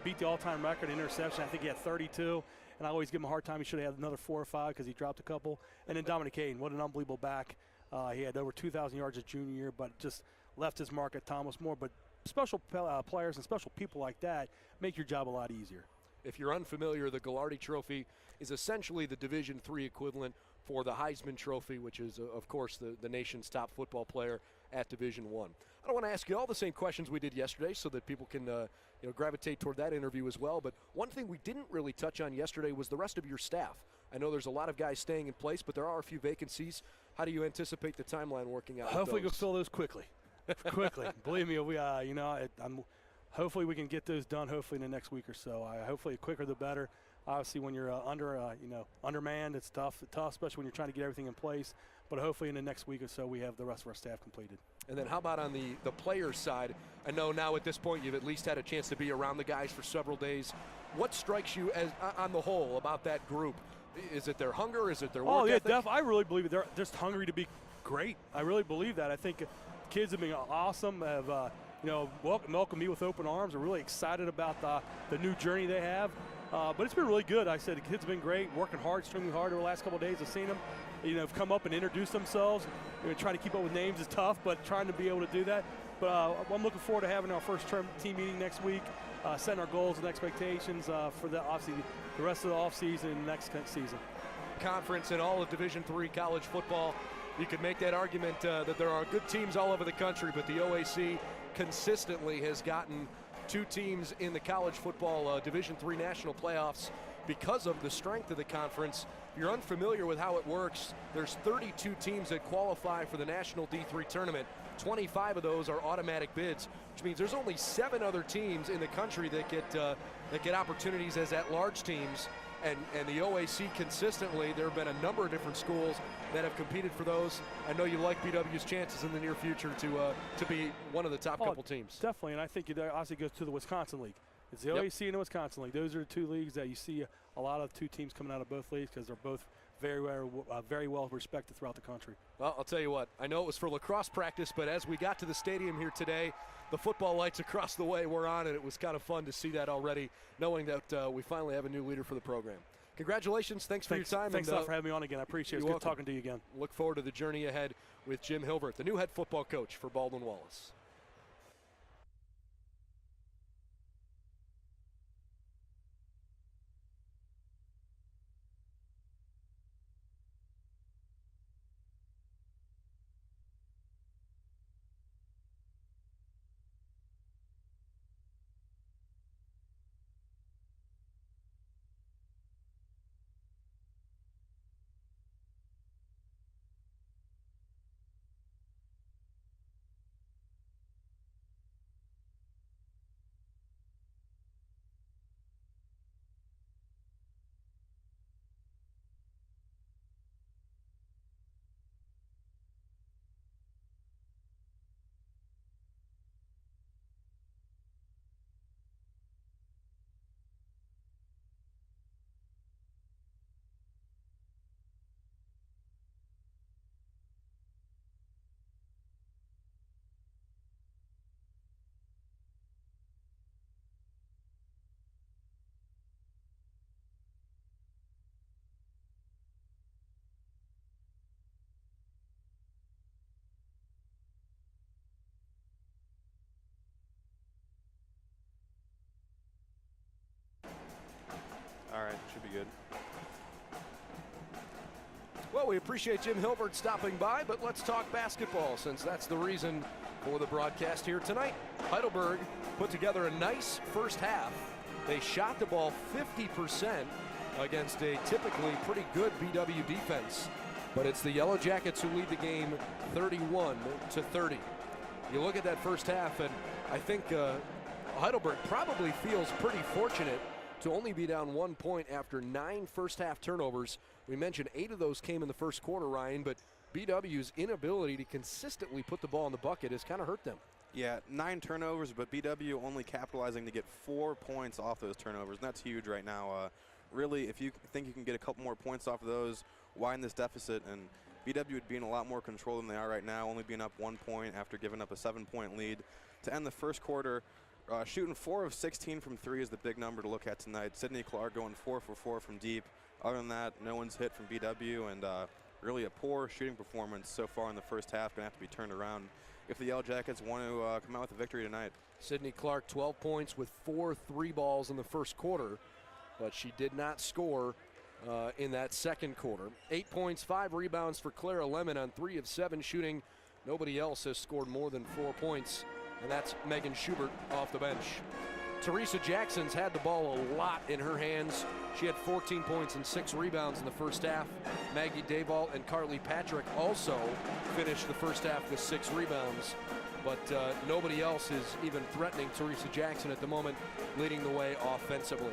beat the all-time record in interception. I think he had 32. And I always give him a hard time. He should have had another 4 or 5 because he dropped a couple. And then Dominic Caden, what an unbelievable back. He had over 2,000 yards his junior year, but just left his mark at Thomas More. But special players and special people like that make your job a lot easier.
If you're unfamiliar, the Gallardi Trophy is essentially the Division III equivalent for the Heisman Trophy, which is, of course, the nation's top football player at Division I. I don't want to ask you all the same questions we did yesterday so that people can gravitate toward that interview as well. But one thing we didn't really touch on yesterday was the rest of your staff. I know there's a lot of guys staying in place, but there are a few vacancies. How do you anticipate the timeline working out?
Hopefully we'll fill those quickly. Believe me, hopefully we can get those done hopefully in the next week or so. Hopefully the quicker the better. Obviously when you're undermanned, it's tough, especially when you're trying to get everything in place. But hopefully in the next week or so we have the rest of our staff completed.
And then how about on the players' side? I know now at this point you've at least had a chance to be around the guys for several days. What strikes you as on the whole about that group? Is it their hunger? Is it their work ethic?
I really believe they're just hungry to be great. I really believe that. I think kids have been awesome, have welcomed me with open arms. Are really excited about the new journey they have. But it's been really good. I said the kids have been great, working hard, extremely hard over the last couple of days. I've seen them, have come up and introduced themselves. Trying to keep up with names is tough, but trying to be able to do that. But I'm looking forward to having our first term team meeting next week, setting our goals and expectations for obviously the rest of the offseason and next season.
Conference and all of Division III college football. You could make that argument that there are good teams all over the country, but the OAC consistently has gotten 2 teams in the college football Division III national playoffs because of the strength of the conference. If you're unfamiliar with how it works, there's 32 teams that qualify for the national D3 tournament. 25 of those are automatic bids, which means there's only 7 other teams in the country that get opportunities as at-large teams. And the OAC consistently, there have been a number of different schools that have competed for those. I know you like BW's chances in the near future to be one of the top couple teams.
Definitely, and I think it obviously goes to the Wisconsin League. It's the OAC and the Wisconsin League. Those are the 2 leagues that you see a lot of 2 teams coming out of both leagues because they're both very well respected throughout the country.
Well, I'll tell you what, I know it was for lacrosse practice, but as we got to the stadium here today, the football lights across the way were on, and it was kind of fun to see that already, knowing that we finally have a new leader for the program. Congratulations. Thanks for your time.
Thanks a lot for having me on again. I appreciate it. It's good talking to you again.
Look forward to the journey ahead with Jim Hilbert, the new head football coach for Baldwin Wallace.
All right, should be good.
Well, we appreciate Jim Hilbert stopping by, but let's talk basketball since that's the reason for the broadcast here tonight. Heidelberg put together a nice first half. They shot the ball 50% against a typically pretty good BW defense, but it's the Yellow Jackets who lead the game 31-30. You look at that first half, and I think Heidelberg probably feels pretty fortunate to only be down 1 point after 9 first half turnovers. We mentioned 8 of those came in the first quarter, Ryan, but BW's inability to consistently put the ball in the bucket has kind of hurt them.
Yeah, 9 turnovers, but BW only capitalizing to get 4 points off those turnovers, and that's huge right now. Really, if you think you can get a couple more points off of those, widen this deficit, and BW would be in a lot more control than they are right now, only being up 1 point after giving up a 7-point lead. To end the first quarter, shooting 4 of 16 from 3 is the big number to look at tonight. Sydney Clark going 4 for 4 from deep. Other than that, no one's hit from BW, and really a poor shooting performance so far in the first half. Going to have to be turned around if the Yellow Jackets want to come out with a victory tonight.
Sydney Clark, 12 points with 4 3-balls in the first quarter, but she did not score in that second quarter. 8 points, 5 rebounds for Clara Lemon on 3 of 7 shooting. Nobody else has scored more than 4 points, and that's Megan Schubert off the bench. Teresa Jackson's had the ball a lot in her hands. She had 14 points and 6 rebounds in the first half. Maggie Dayball and Carly Patrick also finished the first half with 6 rebounds. But nobody else is even threatening Teresa Jackson at the moment, leading the way offensively.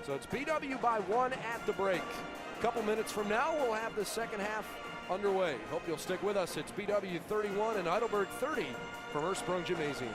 So it's BW by 1 at the break. A couple minutes from now, we'll have the second half underway. Hope you'll stick with us. It's BW 31 and Heidelberg 30 from Ursprung Gymnasium.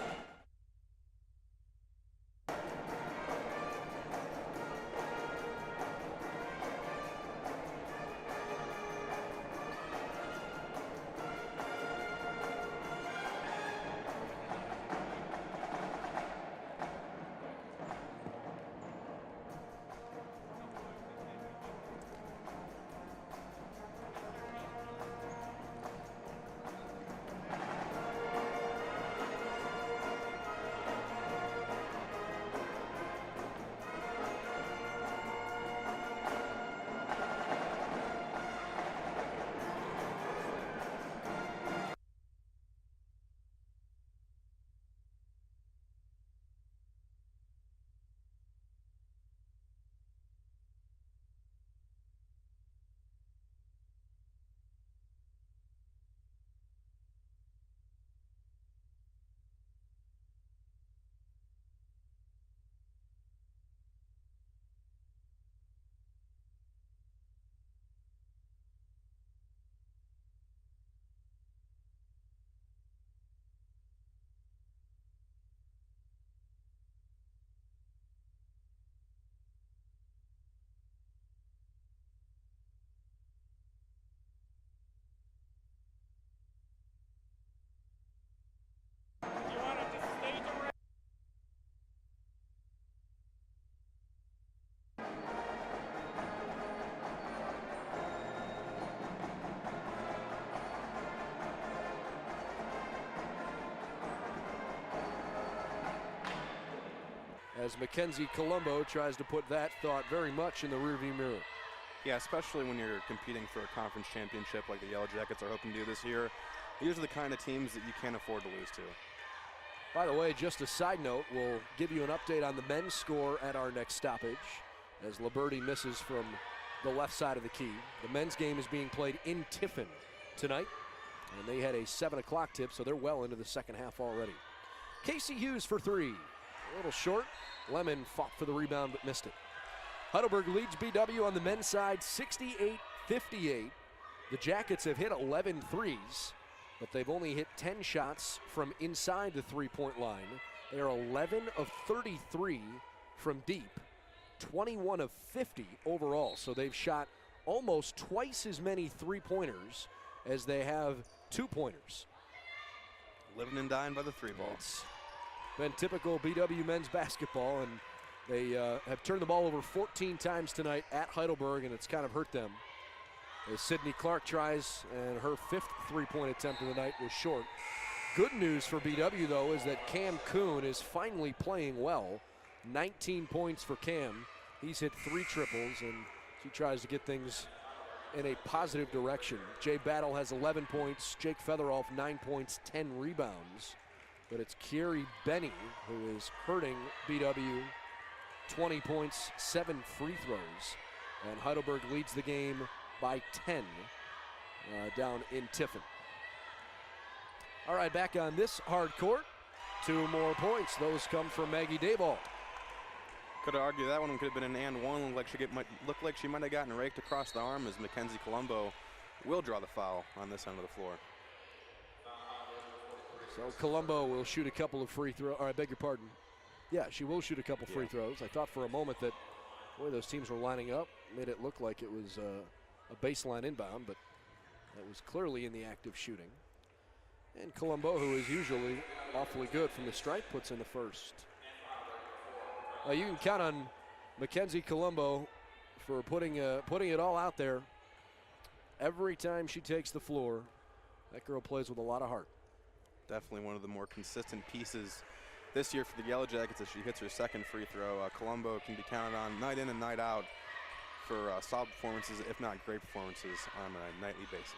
As Mackenzie Colombo tries to put that thought very much in the rearview mirror.
Yeah, especially when you're competing for a conference championship like the Yellow Jackets are hoping to do this year. These are the kind of teams that you can't afford to lose to.
By the way, just a side note, we'll give you an update on the men's score at our next stoppage as Liberty misses from the left side of the key. The men's game is being played in Tiffin tonight, and they had a 7 o'clock tip, so they're well into the second half already. Casey Hughes for 3. A little short. Lemon fought for the rebound but missed it. Heidelberg leads BW on the men's side 68-58. The Jackets have hit 11 threes, but they've only hit 10 shots from inside the three-point line. They are 11 of 33 from deep, 21 of 50 overall. So they've shot almost twice as many three-pointers as they have two-pointers.
Living and dying by the 3-ball.
It's been typical BW men's basketball, and they have turned the ball over 14 times tonight at Heidelberg, and it's kind of hurt them. As Sydney Clark tries, and her 5th three-point attempt of the night was short. Good news for BW, though, is that Cam Kuhn is finally playing well. 19 points for Cam. He's hit 3 triples, and she tries to get things in a positive direction. Jay Battle has 11 points, Jake Featheroff 9 points, 10 rebounds. But it's Kieri Benny who is hurting BW. 20 points, 7 free throws. And Heidelberg leads the game by 10 down in Tiffin. All right, back on this hard court. 2 more points. Those come from Maggie Dayball.
Could argue that one could have been an and one. Looked like she might have gotten raked across the arm as Mackenzie Colombo will draw the foul on this end of the floor.
So Colombo will shoot a couple of free throws. I beg your pardon. Yeah, she will shoot a couple free throws. I thought for a moment that, boy, those teams were lining up. Made it look like it was a baseline inbound, but that was clearly in the act of shooting. And Colombo, who is usually awfully good from the stripe, puts in the first. You can count on Mackenzie Colombo for putting it all out there. Every time she takes the floor, that girl plays with a lot of heart.
Definitely one of the more consistent pieces this year for the Yellow Jackets as she hits her second free throw. Colombo can be counted on night in and night out for solid performances, if not great performances, on a nightly basis.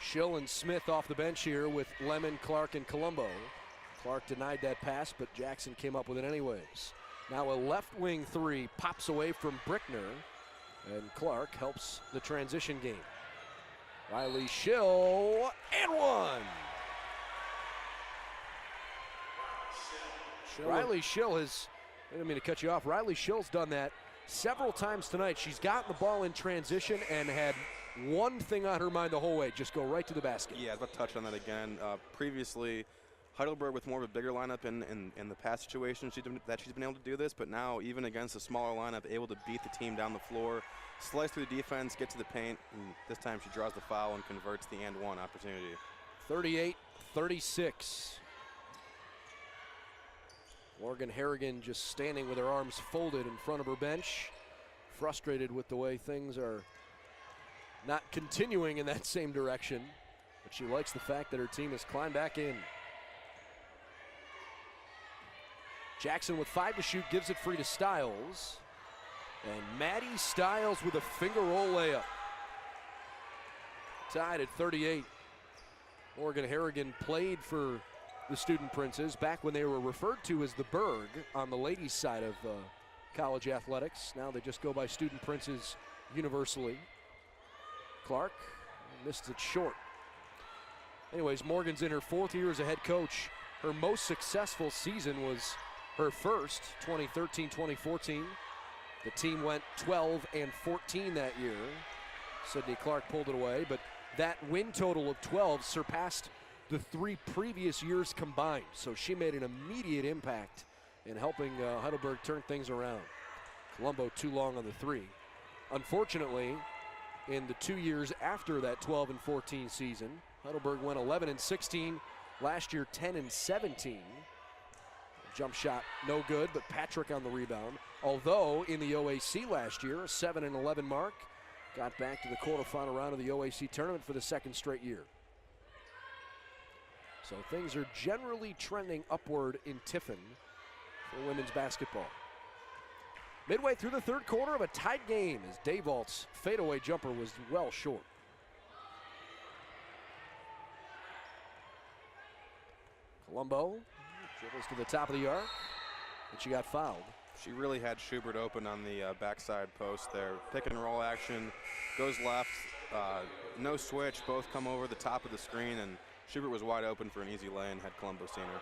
Schill and Smith off the bench here with Lemon, Clark, and Colombo. Clark denied that pass, but Jackson came up with it anyways. Now a left wing three pops away from Brickner, and Clark helps the transition game. Riley Schill, and one! Riley Schill has, I didn't mean to cut you off, Riley Schill's done that several times tonight. She's gotten the ball in transition and had one thing on her mind the whole way, just go right to the basket.
Yeah, I was about to touch on that again. Previously, Heidelberg with more of a bigger lineup in the past situations that she's been able to do this, but now even against a smaller lineup, able to beat the team down the floor, slice through the defense, get to the paint, and this time she draws the foul and converts the and one opportunity.
38-36. Morgan Harrigan just standing with her arms folded in front of her bench, frustrated with the way things are not continuing in that same direction, but she likes the fact that her team has climbed back in. Jackson with 5 to shoot, gives it free to Stiles. And Maddie Stiles with a finger roll layup. Tied at 38. Morgan Harrigan played for the Student Princes back when they were referred to as the Berg on the ladies' side of college athletics. Now they just go by Student Princes universally. Clark missed it short. Anyways, Morgan's in her 4th year as a head coach. Her most successful season was her first, 2013-2014. The team went 12-14 that year. Sydney Clark pulled it away, but that win total of 12 surpassed the 3 previous years combined. So she made an immediate impact in helping Heidelberg turn things around. Colombo too long on the 3. Unfortunately, in the 2 years after that 12-14 season, Heidelberg went 11-16. Last year, 10-17. Jump shot no good, but Patrick on the rebound. Although in the OAC last year, a 7-11 mark, got back to the quarterfinal round of the OAC tournament for the 2nd straight year. So things are generally trending upward in Tiffin for women's basketball. Midway through the 3rd quarter of a tight game as Dayvalt's fadeaway jumper was well short. Colombo dribbles to the top of the arc, but she got fouled.
She really had Schubert open on the backside post there. Pick and roll action, goes left, no switch, both come over the top of the screen, and Schubert was wide open for an easy lane had Colombo seen her.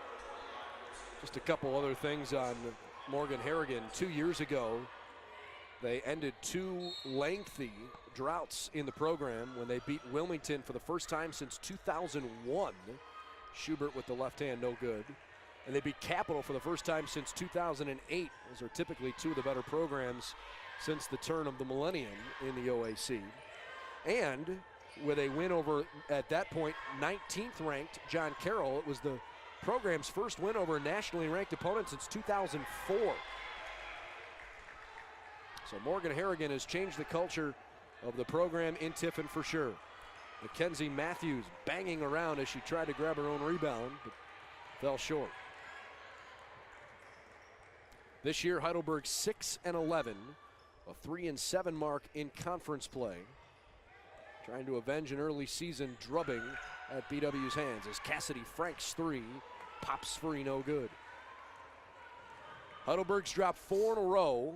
Just a couple other things on Morgan Harrigan. 2 years ago, they ended 2 lengthy droughts in the program when they beat Wilmington for the first time since 2001. Schubert with the left hand, no good. And they beat Capital for the first time since 2008. Those are typically 2 of the better programs since the turn of the millennium in the OAC. And with a win over, at that point, 19th ranked John Carroll. It was the program's first win over a nationally ranked opponent since 2004. So Morgan Harrigan has changed the culture of the program in Tiffin for sure. Mackenzie Matthews banging around as she tried to grab her own rebound, but fell short. This year, Heidelberg 6-11, a 3-7 mark in conference play. trying to avenge an early season drubbing at BW's hands as Cassidy Frank's three pops free, no good. Heidelberg's dropped 4 in a row.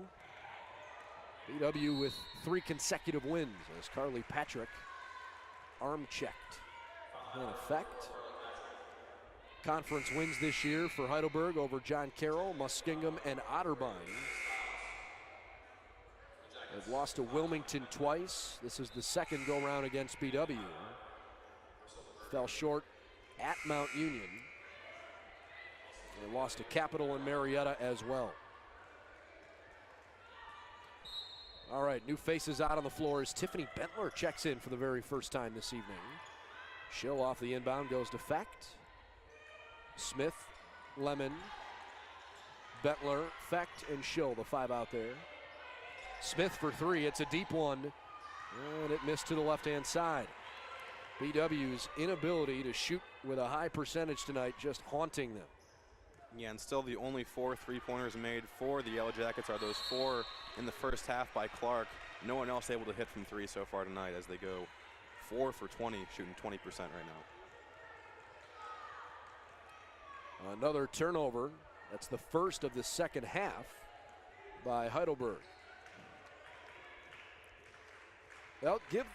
BW with 3 consecutive wins as Carly Patrick arm checked in effect. Conference wins this year for Heidelberg over John Carroll, Muskingum, and Otterbein. They've lost to Wilmington twice. This is the second go-round against BW. Fell short at Mount Union. They lost to Capital and Marietta as well. All right, new faces out on the floor as Tiffany Bentler checks in for the very first time this evening. Schill off the inbound goes to Fecht. Smith, Lemon, Bentler, Fecht, and Schill, the 5 out there. Smith for 3, it's a deep one, and it missed to the left-hand side. BW's inability to shoot with a high percentage tonight just haunting them.
Yeah, and still the only 4 3-pointers made for the Yellow Jackets are those 4 in the first half by Clark. No one else able to hit from 3 so far tonight as they go 4 for 20, shooting 20% right now.
Another turnover. That's the first of the second half by Heidelberg. Well, give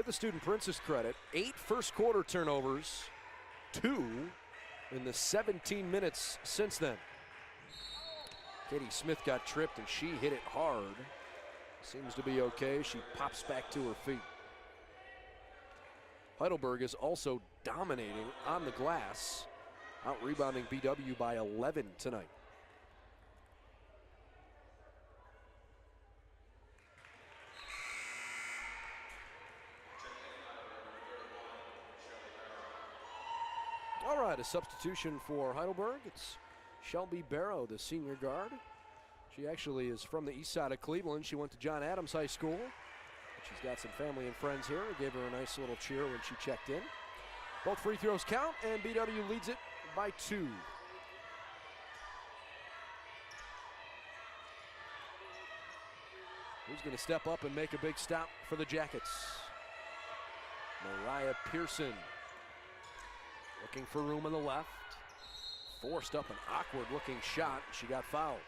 the Student Princes credit. 8 first quarter turnovers, 2 in the 17 minutes since then. Katie Smith got tripped and she hit it hard. Seems to be okay. She pops back to her feet. Heidelberg is also dominating on the glass, out rebounding BW by 11 tonight. All right, a substitution for Heidelberg. It's Shelby Barrow, the senior guard. She actually is from the east side of Cleveland. She went to John Adams High School. She's got some family and friends here. I gave her a nice little cheer when she checked in. Both free throws count, and BW leads it by 2. Who's going to step up and make a big stop for the Jackets? Mariah Pearson looking for room on the left. Forced up an awkward looking shot. She got fouled.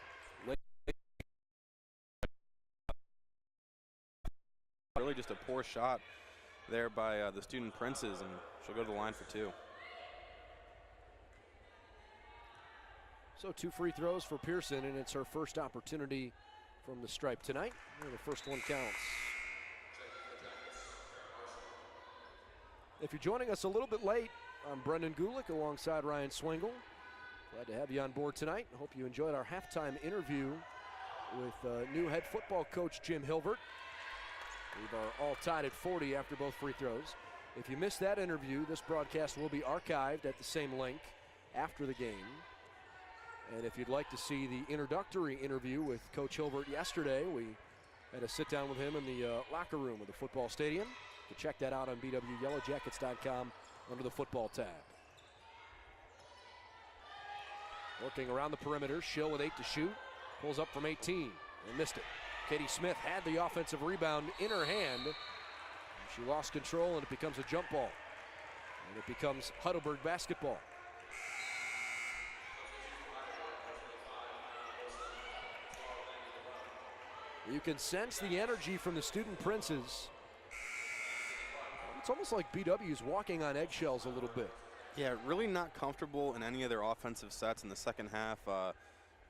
Really just a poor shot there by the Student Princes, and she'll go to the line for 2.
So 2 free throws for Pearson, and it's her first opportunity from the stripe tonight. And the first one counts. If you're joining us a little bit late, I'm Brendan Gulick alongside Ryan Swingle. Glad to have you on board tonight. I hope you enjoyed our halftime interview with new head football coach Jim Hilbert. We are all tied at 40 after both free throws. If you missed that interview, this broadcast will be archived at the same link after the game. And if you'd like to see the introductory interview with Coach Hilbert yesterday, we had a sit down with him in the locker room of the football stadium. You can check that out on bwyellowjackets.com under the football tab. Working around the perimeter, Schill with 8 to shoot. Pulls up from 18 and missed it. Katie Smith had the offensive rebound in her hand. She lost control and it becomes a jump ball. And it becomes Heidelberg basketball. You can sense the energy from the Student Princes. It's almost like BW's walking on eggshells a little bit.
Yeah, really not comfortable in any of their offensive sets in the second half.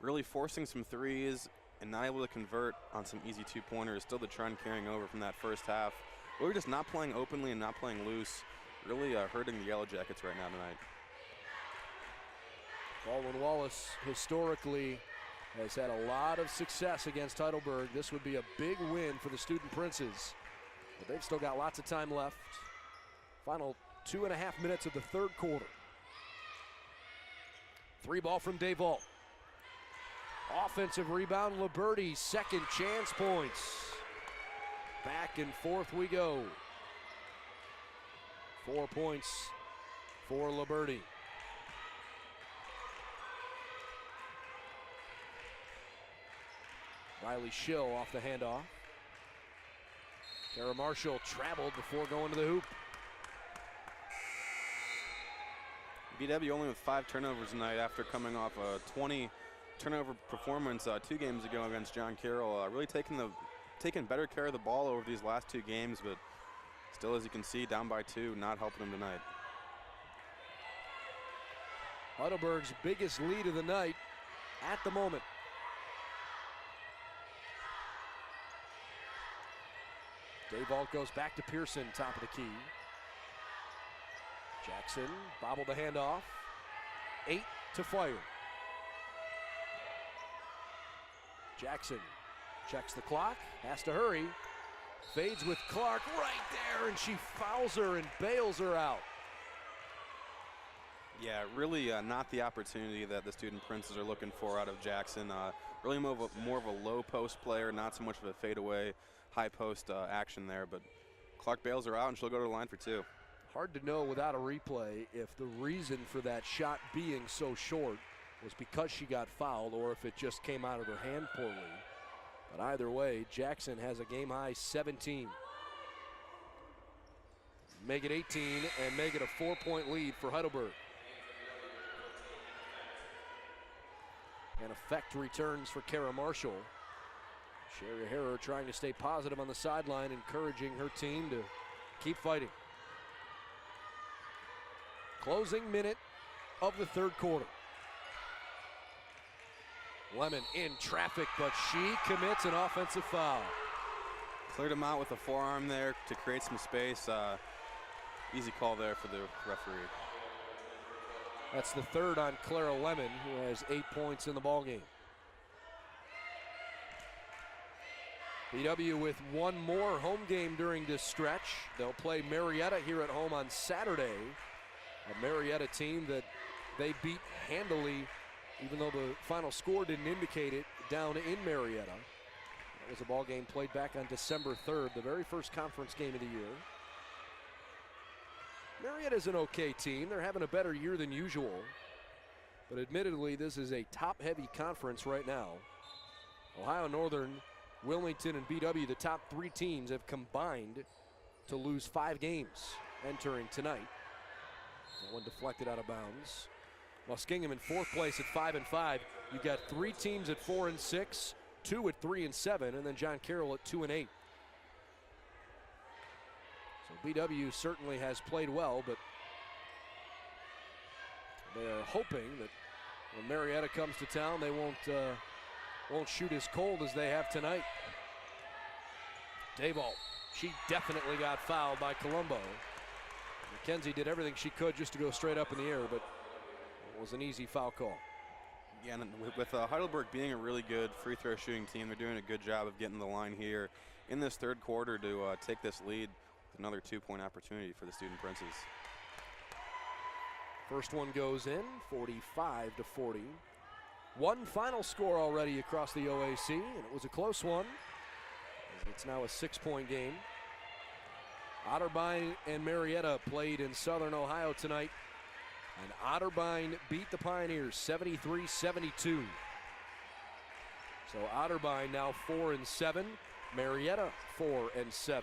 Really forcing some threes and not able to convert on some easy 2-pointers. Still the trend carrying over from that first half. We're just not playing openly and not playing loose. Really hurting the Yellow Jackets right now tonight.
Baldwin Wallace historically has had a lot of success against Heidelberg. This would be a big win for the Student Princes, but they've still got lots of time left. Final 2.5 minutes of the third quarter. 3 ball from Davalt. Offensive rebound, Liberty, second chance points. Back and forth we go. 4 points for Liberty. Riley Schill off the handoff. Sarah Marshall traveled before going to the hoop.
BW only with 5 turnovers tonight after coming off a 20 turnover performance 2 games ago against John Carroll. Really taking better care of the ball over these last 2 games, but still, as you can see, down by 2, not helping them tonight.
Heidelberg's biggest lead of the night at the moment. Dayball goes back to Pearson, top of the key. Jackson bobbled the handoff. 8 to fire. Jackson checks the clock, has to hurry. Fades with Clark right there, and she fouls her and bails her out.
Yeah, really not the opportunity that the student princes are looking for out of Jackson. Really more of a low post player, not so much of a fadeaway, high post action there. But Clark bails her out, and she'll go to the line for 2.
Hard to know without a replay if the reason for that shot being so short was because she got fouled or if it just came out of her hand poorly. But either way, Jackson has a game-high 17. Make it 18 and make it a 4-point lead for Heidelberg. And effect returns for Kara Marshall. Sherry Harrer trying to stay positive on the sideline, encouraging her team to keep fighting. Closing minute of the third quarter. Lemon in traffic, but she commits an offensive foul.
Cleared him out with a forearm there to create some space. Easy call there for the referee.
That's the third on Clara Lemon, who has 8 points in the ballgame. BW with one more home game during this stretch. They'll play Marietta here at home on Saturday. A Marietta team that they beat handily, even though the final score didn't indicate it, down in Marietta. That was a ball game played back on December 3rd, the very first conference game of the year. Marietta's an okay team. They're having a better year than usual. But admittedly, this is a top-heavy conference right now. Ohio Northern, Wilmington, and BW, the top 3 teams, have combined to lose 5 games entering tonight. That one deflected out of bounds. Muskingum in 4th place at 5-5. You got 3 teams at 4-6, 2 at 3-7, and then John Carroll at 2-8. So BW certainly has played well, but they are hoping that when Marietta comes to town, they won't shoot as cold as they have tonight. Dayball, she definitely got fouled by Colombo. McKenzie did everything she could just to go straight up in the air, but it was an easy foul call.
Yeah, and with Heidelberg being a really good free throw shooting team, they're doing a good job of getting the line here in this third quarter to take this lead with another 2-point opportunity for the student princes.
First one goes in, 45-40. One final score already across the OAC, and it was a close one. It's now a 6-point game. Otterbein and Marietta played in Southern Ohio tonight, and Otterbein beat the Pioneers 73-72. So Otterbein now 4-7, Marietta 4-7.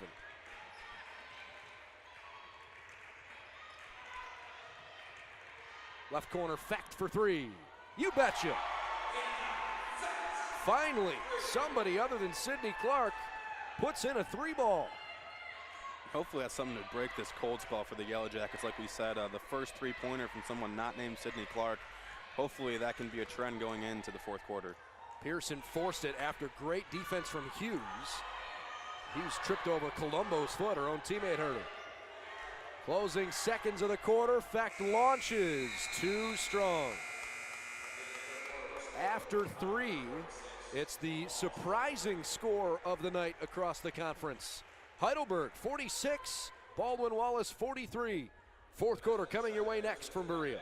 Left corner, Fecht for 3. You betcha. Finally, somebody other than Sydney Clark puts in a 3-ball.
Hopefully that's something to break this cold spell for the Yellow Jackets. Like we said, the first 3-pointer from someone not named Sydney Clark. Hopefully that can be a trend going into the fourth quarter.
Pearson forced it after great defense from Hughes. Hughes tripped over Colombo's foot, her own teammate hurt her. Closing seconds of the quarter, Fecht launches too strong. After 3, it's the surprising score of the night across the conference. Heidelberg 46, Baldwin Wallace 43. Fourth quarter coming your way next from Berea.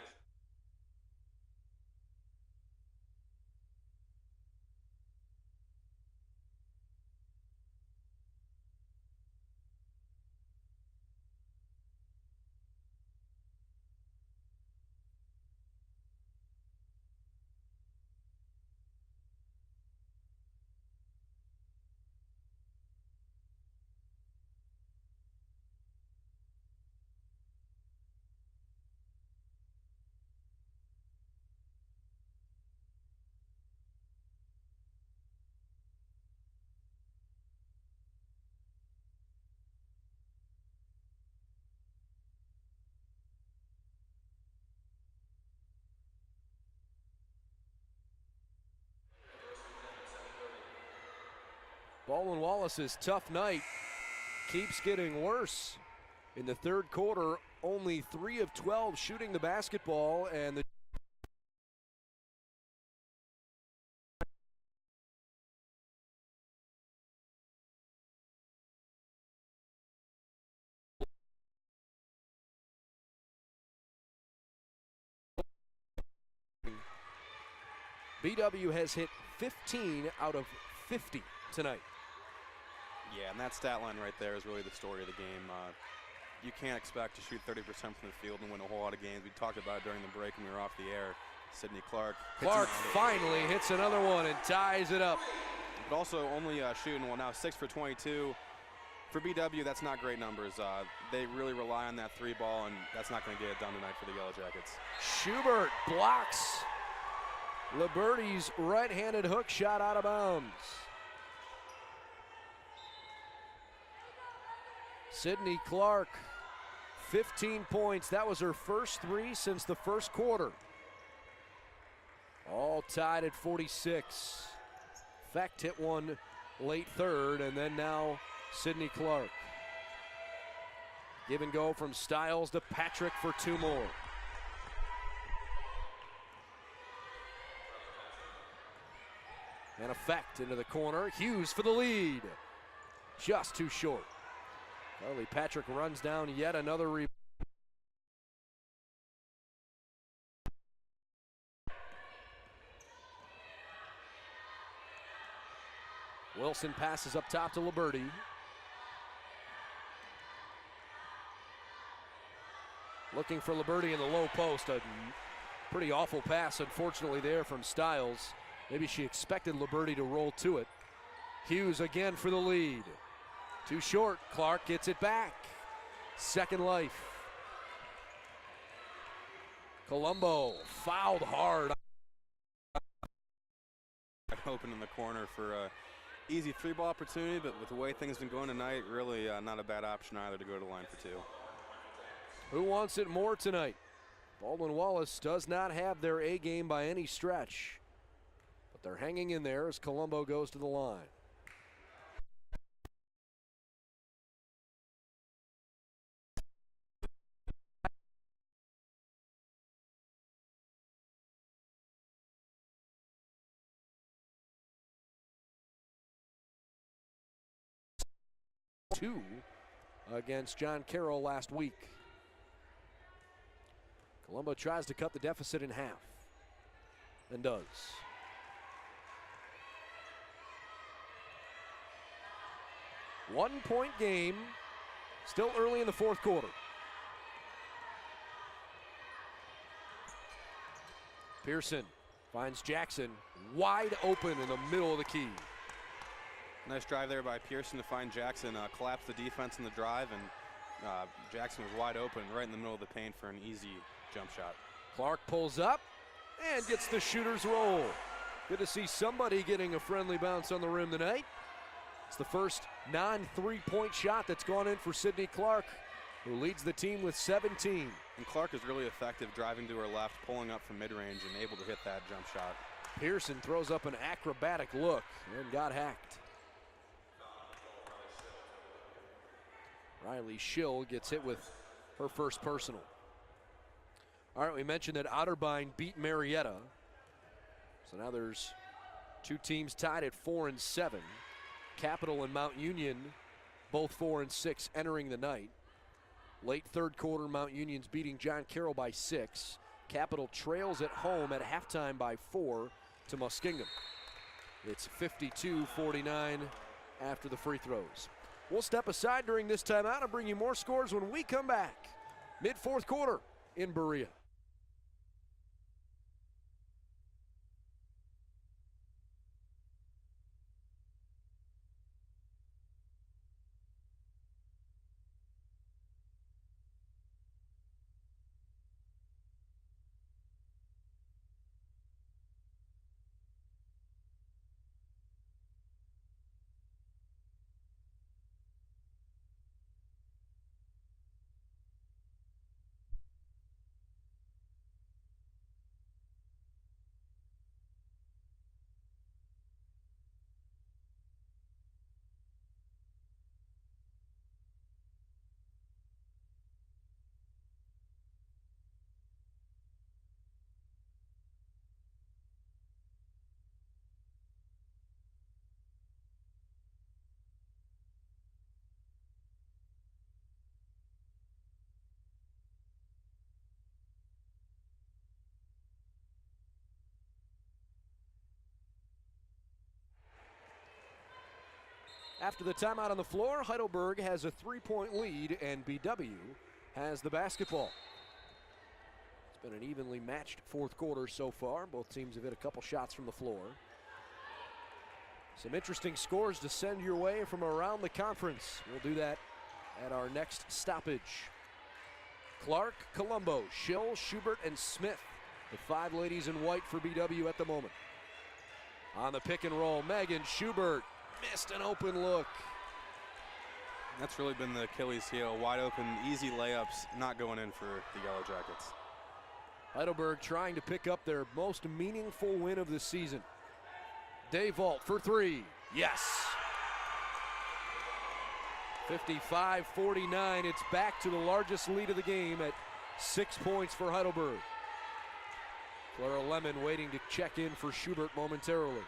Baldwin Wallace's tough night keeps getting worse. In the third quarter, only 3 of 12 shooting the basketball, and the BW has hit 15 out of 50 tonight.
Yeah, and that stat line right there is really the story of the game. You can't expect to shoot 30% from the field and win a whole lot of games. We talked about it during the break when we were off the air. Sydney Clark.
Clark finally hits another one and ties it up.
But also only shooting, well, now 6 for 22. For BW, that's not great numbers. They really rely on that 3 ball, and that's not going to get it done tonight for the Yellow Jackets.
Schubert blocks Liberty's right-handed hook shot out of bounds. Sydney Clark, 15 points. That was her first 3 since the first quarter. All tied at 46. Fecht hit one late third, and then now Sydney Clark. Give and go from Stiles to Patrick for 2 more. And a Fecht into the corner. Hughes for the lead. Just too short. Carly Patrick runs down yet another rebound. Wilson passes up top to Liberty. Looking for Liberty in the low post. A pretty awful pass, unfortunately, there from Stiles. Maybe she expected Liberty to roll to it. Hughes again for the lead. Too short. Clark gets it back. Second life. Colombo fouled hard.
Open in the corner for a easy 3-ball opportunity, but with the way things have been going tonight, really not a bad option either to go to the line for 2.
Who wants it more tonight? Baldwin Wallace does not have their A game by any stretch, but they're hanging in there as Colombo goes to the line. Two against John Carroll last week. Colombo tries to cut the deficit in half and does. One-point game, still early in the fourth quarter. Pearson finds Jackson wide open in the middle of the key.
Nice drive there by Pearson to find Jackson, collapse the defense in the drive, and Jackson was wide open right in the middle of the paint for an easy jump shot.
Clark pulls up and gets the shooter's roll. Good to see somebody getting a friendly bounce on the rim tonight. It's the first non-3-point shot that's gone in for Sydney Clark, who leads the team with 17.
And Clark is really effective driving to her left, pulling up from mid-range and able to hit that jump shot.
Pearson throws up an acrobatic look and got hacked. Riley Schill gets hit with her first personal. All right, we mentioned that Otterbein beat Marietta. So now there's 2 teams tied at 4 and 7. Capital and Mount Union, both 4 and 6 entering the night. Late third quarter, Mount Union's beating John Carroll by 6. Capital trails at home at halftime by 4 to Muskingum. It's 52-49 after the free throws. We'll step aside during this timeout and bring you more scores when we come back. Mid-fourth quarter in Berea. After the timeout on the floor, Heidelberg has a 3-point lead, and BW has the basketball. It's been an evenly matched fourth quarter so far. Both teams have hit a couple shots from the floor. Some interesting scores to send your way from around the conference. We'll do that at our next stoppage. Clark, Colombo, Schill, Schubert, and Smith, the 5 ladies in white for BW at the moment. On the pick and roll, Megan Schubert missed an open look.
That's really been the Achilles heel. Wide open, easy layups, not going in for the Yellow Jackets.
Heidelberg trying to pick up their most meaningful win of the season. Dayvault for 3. Yes. 55-49. It's back to the largest lead of the game at 6 points for Heidelberg. Clara Lemon waiting to check in for Schubert momentarily.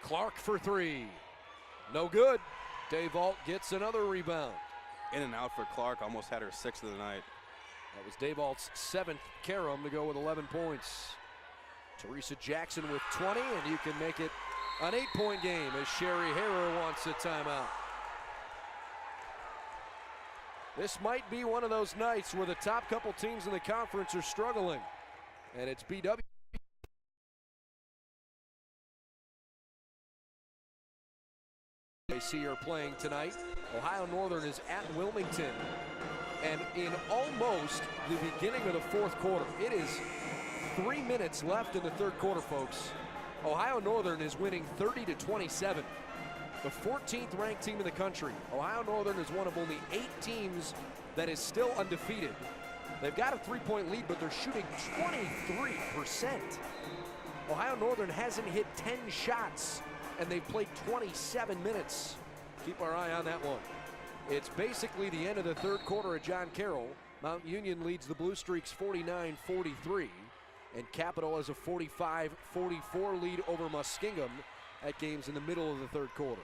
Clark for 3. No good. Dayvault gets another rebound.
In and out for Clark, almost had her 6th of the night.
That was Dayvault's 7th carom to go with 11 points. Teresa Jackson with 20, and you can make it an 8-point game as Sherry Harrer wants a timeout. This might be one of those nights where the top couple teams in the conference are struggling, and it's BW. They see her playing tonight. Ohio Northern is at Wilmington, and in almost the beginning of the fourth quarter, it is 3 minutes left in the third quarter, folks. Ohio Northern is winning 30-27. The 14th ranked team in the country. Ohio Northern is one of only 8 teams that is still undefeated. They've got a 3-point lead, but they're shooting 23%. Ohio Northern hasn't hit 10 shots, and they've played 27 minutes. Keep our eye on that one. It's basically the end of the third quarter at John Carroll. Mount Union leads the Blue Streaks 49-43, and Capital has a 45-44 lead over Muskingum at games in the middle of the third quarter.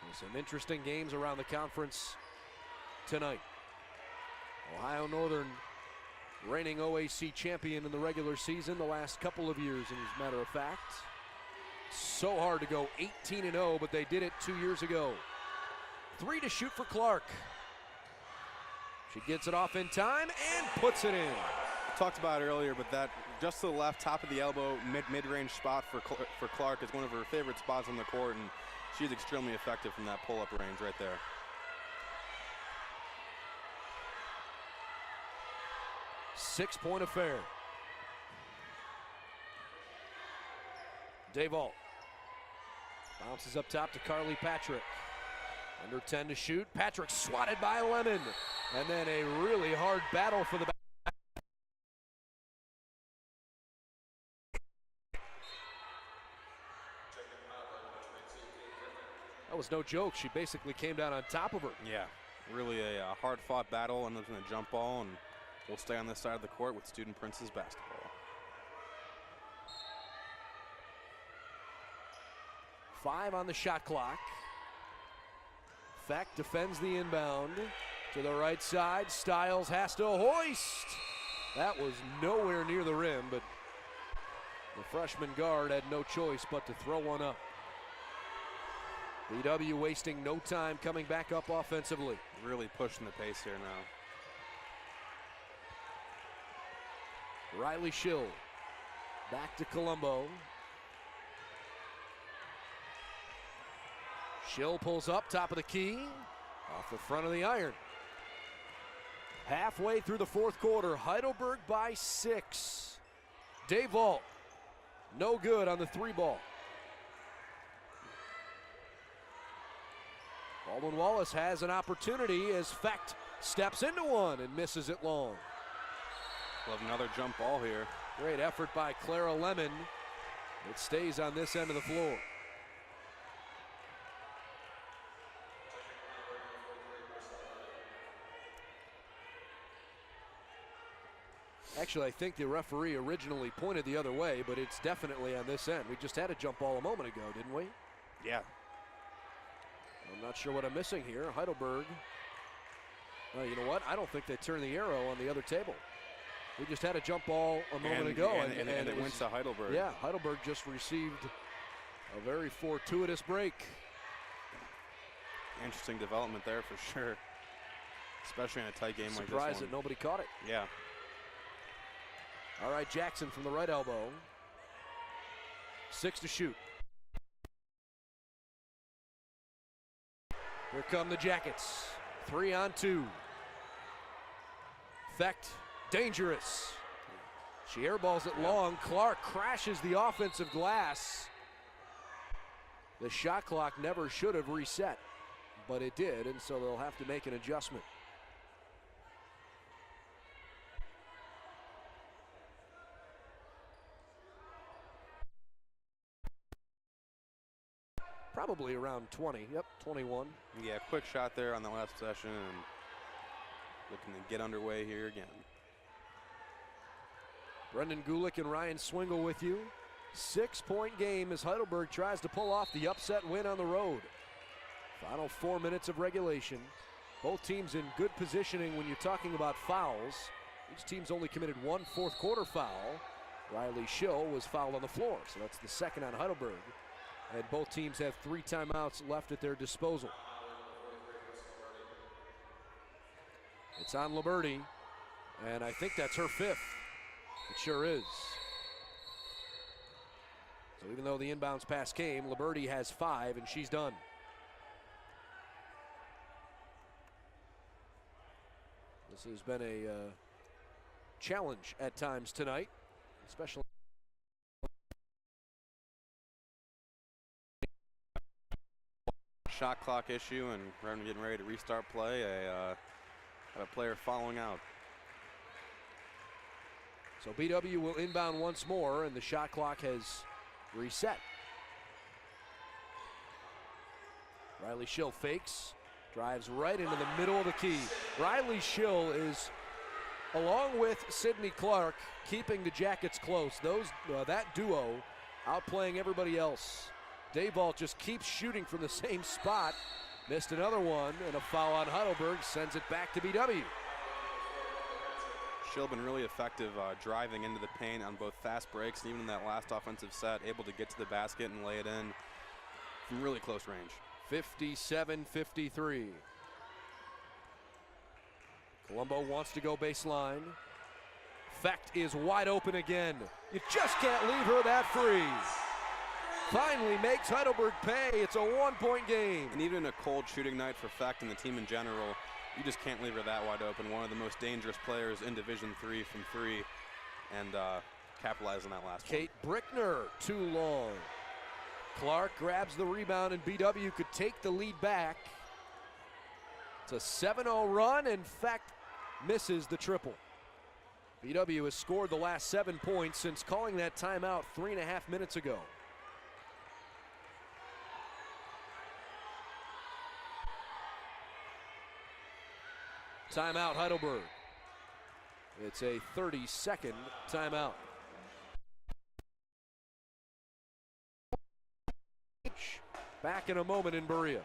So some interesting games around the conference tonight. Ohio Northern reigning OAC champion in the regular season the last couple of years, as a matter of fact. So hard to go 18-0, but they did it 2 years ago. 3 to shoot for Clark. She gets it off in time and puts it in.
Talked about it earlier, but that just to the left, top of the elbow, mid-range spot for Clark is one of her favorite spots on the court, and she's extremely effective from that pull-up range right there.
Six-point affair. Dayvault bounces up top to Carly Patrick. Under 10 to shoot. Patrick swatted by Lemon. And then a really hard battle for the back. That was no joke. She basically came down on top of her.
Yeah, really a hard-fought battle, and then a jump ball, and we'll stay on this side of the court with Student Prince's basketball.
Five on the shot clock. Feck defends the inbound to the right side. Stiles has to hoist. That was nowhere near the rim, but the freshman guard had no choice but to throw one up. BW wasting no time coming back up offensively.
Really pushing the pace here now.
Riley Schill back to Colombo. Schill pulls up, top of the key, off the front of the iron. Halfway through the fourth quarter, Heidelberg by 6. Dayvault, no good on the 3 ball. Baldwin Wallace has an opportunity as Fecht steps into one and misses it long.
We'll have another jump ball here.
Great effort by Clara Lemon. It stays on this end of the floor. Actually, I think the referee originally pointed the other way, but it's definitely on this end. We just had a jump ball a moment ago, didn't we?
Yeah.
I'm not sure what I'm missing here. Heidelberg. You know what? I don't think they turned the arrow on the other table. We just had a jump ball a moment ago.
And it went to Heidelberg.
Yeah, Heidelberg just received a very fortuitous break.
Interesting development there for sure, especially in a tight game like this one.
Surprised that nobody caught it.
Yeah.
All right, Jackson from the right elbow. 6 to shoot. Here come the Jackets. 3 on 2. Fecht, dangerous. She airballs it long. Clark crashes the offensive glass. The shot clock never should have reset, but it did, and so they'll have to make an adjustment. Probably around 20. Yep, 21.
Yeah, quick shot there on the last possession, and looking to get underway here again.
Brendan Gulick and Ryan Swingle with you. 6-point game as Heidelberg tries to pull off the upset win on the road. Final 4 minutes of regulation. Both teams in good positioning when you're talking about fouls. Each team's only committed 1 fourth quarter foul. Riley Schill was fouled on the floor, so that's the second on Heidelberg. And both teams have 3 timeouts left at their disposal. It's on Liberty, and I think that's her 5th. It sure is. So even though the inbounds pass came, Liberty has 5, and she's done. This has been a challenge at times tonight, especially.
Shot clock issue, and we're getting ready to restart play. Had a player following out.
So BW will inbound once more, and the shot clock has reset. Riley Schill fakes, drives right into the middle of the key. Riley Schill is, along with Sydney Clark, keeping the Jackets close. That duo outplaying everybody else. Dayball just keeps shooting from the same spot. Missed another one, and a foul on Heidelberg sends it back to BW.
Schill been really effective driving into the paint on both fast breaks and even in that last offensive set, able to get to the basket and lay it in from really close range.
57-53. Colombo wants to go baseline. Fecht is wide open again. You just can't leave her that free. Finally makes Heidelberg pay. It's a 1-point game.
And even in a cold shooting night for Fecht and the team in general, you just can't leave her that wide open. One of the most dangerous players in Division III from 3, and capitalize on that last
Kate Brickner, too long. Clark grabs the rebound, and BW could take the lead back. It's a 7-0 run, and Fecht misses the triple. BW has scored the last 7 points since calling that timeout 3.5 minutes ago. Timeout, Heidelberg. It's a 30-second timeout. Back in a moment in Berea.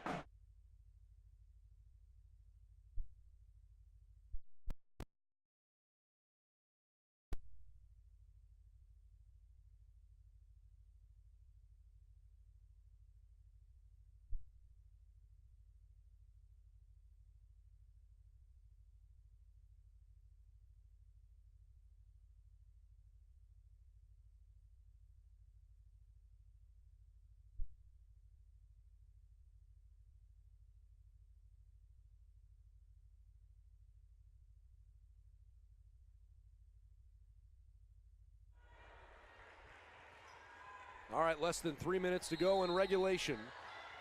All right, less than 3 minutes to go in regulation.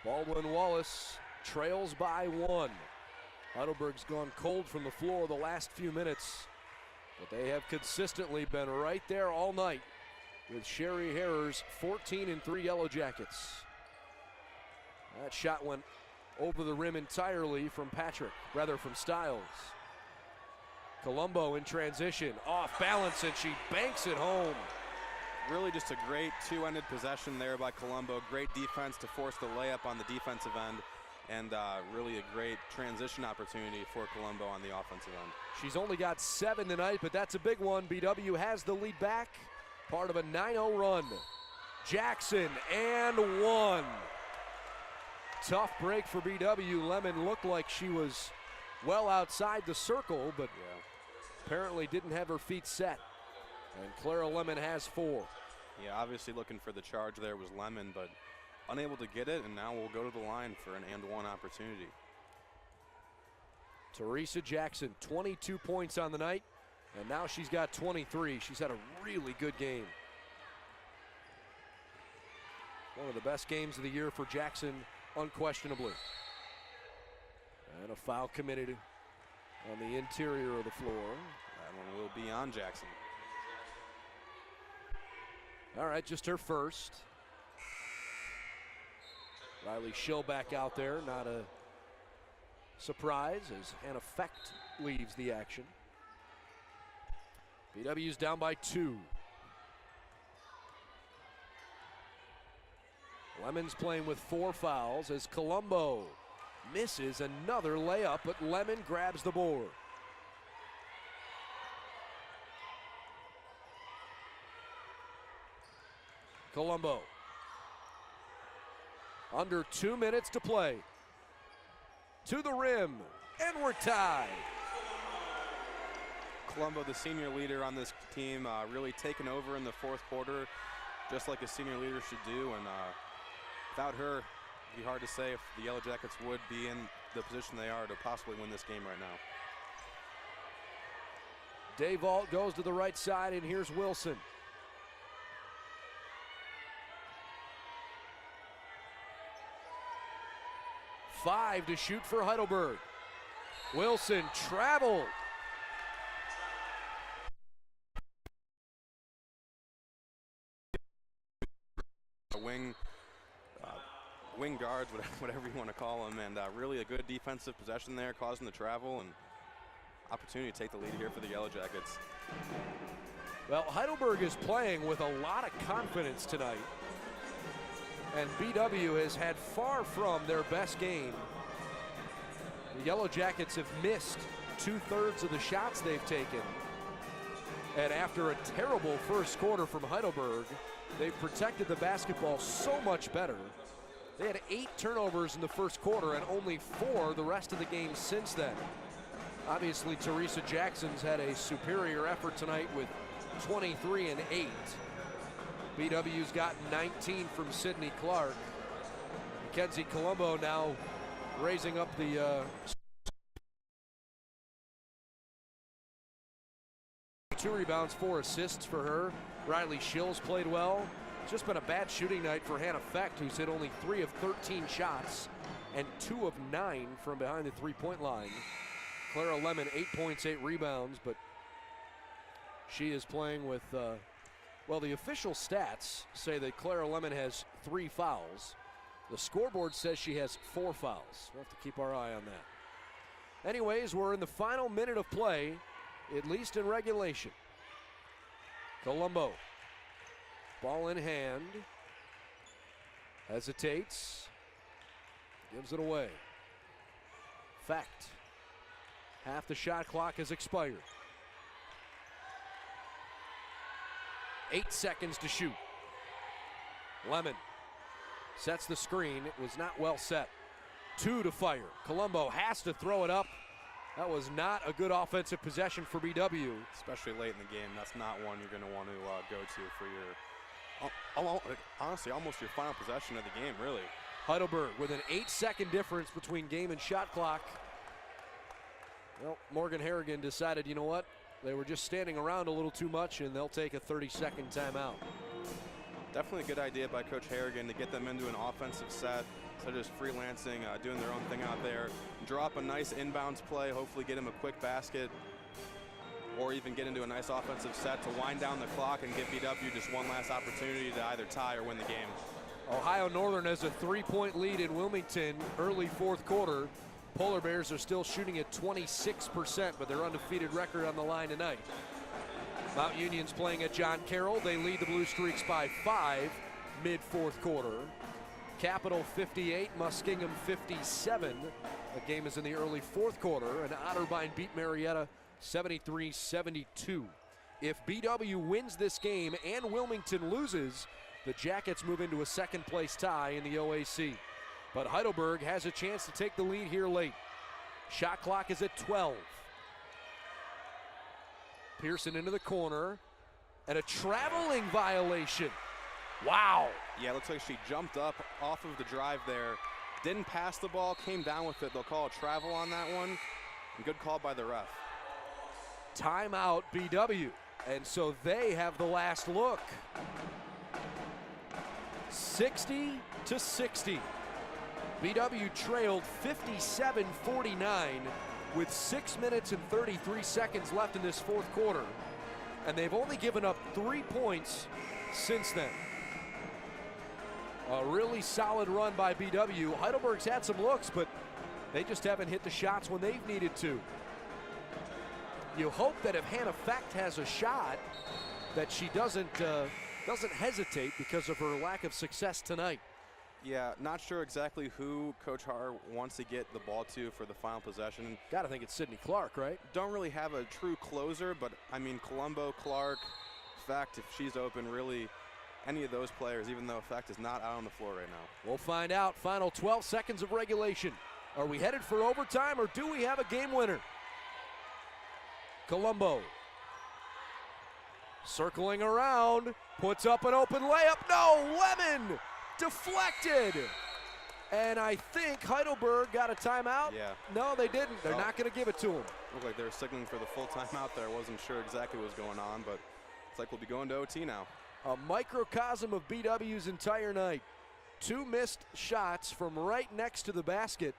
Baldwin Wallace trails by 1. Heidelberg's gone cold from the floor the last few minutes, but they have consistently been right there all night with Sherry Harrer's 14 and 3 Yellow Jackets. That shot went over the rim entirely from Stiles. Colombo in transition, off balance, and she banks it home.
Really just a great two-ended possession there by Colombo. Great defense to force the layup on the defensive end. and really a great transition opportunity for Colombo on the offensive end.
She's only got 7 tonight, but that's a big one. BW has the lead back, part of a 9-0 run. Jackson and 1. Tough break for BW. Lemon looked like she was well outside the circle, but apparently didn't have her feet set. And Clara Lemon has 4.
Yeah, obviously looking for the charge there was Lemon, but unable to get it, and now we'll go to the line for an and 1 opportunity.
Teresa Jackson, 22 points on the night, and now she's got 23. She's had a really good game. One of the best games of the year for Jackson, unquestionably. And a foul committed on the interior of the floor.
That one will be on Jackson.
All right, just her first. Riley Schill back out there, not a surprise as Hannah Fecht leaves the action. BW's down by 2. Lemon's playing with 4 fouls as Colombo misses another layup, but Lemon grabs the board. Colombo. Under 2 minutes to play. To the rim, and we're tied.
Colombo, the senior leader on this team, really taken over in the 4th quarter, just like a senior leader should do. And without her, it'd be hard to say if the Yellow Jackets would be in the position they are to possibly win this game right now.
Dayvault goes to the right side, and here's Wilson. Five to shoot for Heidelberg. Wilson traveled.
Wing guards, whatever you want to call them, and really a good defensive possession there, causing the travel and opportunity to take the lead here for the Yellow Jackets.
Well, Heidelberg is playing with a lot of confidence tonight, and BW has had far from their best game. The Yellow Jackets have missed 2/3 of the shots they've taken, and after a terrible first quarter from Heidelberg, they've protected the basketball so much better. They had 8 turnovers in the first quarter and only 4 the rest of the game since then. Obviously, Teresa Jackson's had a superior effort tonight with 23 and 8. BW's got 19 from Sydney Clark. Mackenzie Colombo now raising up the 2 rebounds, 4 assists for her. Riley Schill's played well. It's just been a bad shooting night for Hannah Fecht, who's hit only 3 of 13 shots and 2 of 9 from behind the 3-point line. Clara Lemon, 8 points, 8 rebounds, but she is playing with, well, the official stats say that Clara Lemon has 3 fouls. The scoreboard says she has 4 fouls. We'll have to keep our eye on that. Anyways, we're in the final minute of play, at least in regulation. Colombo, ball in hand, hesitates, gives it away. Fecht, half the shot clock has expired. 8 seconds to shoot. Lemon sets the screen. It was not well set. 2 to fire. Colombo has to throw it up. That was not a good offensive possession for BW.
Especially late in the game. That's not one you're going to want to go to for your, honestly, almost your final possession of the game, really.
Heidelberg with an 8-second difference between game and shot clock. Well, Morgan Harrigan decided, you know what? They were just standing around a little too much, and they'll take a 30-second timeout.
Definitely a good idea by Coach Harrigan to get them into an offensive set instead of just freelancing, doing their own thing out there. Draw up a nice inbounds play, hopefully get them a quick basket, or even get into a nice offensive set to wind down the clock and give BW just one last opportunity to either tie or win the game.
Ohio Northern has a 3-point lead in Wilmington early 4th quarter. Polar Bears are still shooting at 26%, but their undefeated record on the line tonight. Mount Union's playing at John Carroll. They lead the Blue Streaks by 5 mid-4th quarter. Capital 58, Muskingum 57. The game is in the early fourth quarter, and Otterbein beat Marietta 73-72. If BW wins this game and Wilmington loses, the Jackets move into a second-place tie in the OAC. But Heidelberg has a chance to take the lead here late. Shot clock is at 12. Pearson into the corner, and a traveling violation. Wow.
Yeah, it looks like she jumped up off of the drive there, didn't pass the ball, came down with it. They'll call a travel on that one. And good call by the ref.
Timeout BW, and so they have the last look. 60-60. BW trailed 57-49 with 6 minutes and 33 seconds left in this fourth quarter, and they've only given up 3 points since then. A really solid run by BW. Heidelberg's had some looks, but they just haven't hit the shots when they've needed to. You hope that if Hannah Fecht has a shot, that she doesn't hesitate because of her lack of success tonight.
Yeah, not sure exactly who Coach Har wants to get the ball to for the final possession.
Got to think it's Sydney Clark, right?
Don't really have a true closer, but I mean Colombo, Clark, Fecht, if she's open, really any of those players, even though Fecht is not out on the floor right now.
We'll find out. Final 12 seconds of regulation. Are we headed for overtime, or do we have a game winner? Colombo circling around, puts up an open layup. No, Lemon deflected. And I think Heidelberg got a timeout.
Yeah.
No, they didn't. They're not going to give it to them.
Looked like they were signaling for the full timeout there. Wasn't sure exactly what was going on, but it's like we'll be going to OT now.
A microcosm of BW's entire night. 2 missed shots from right next to the basket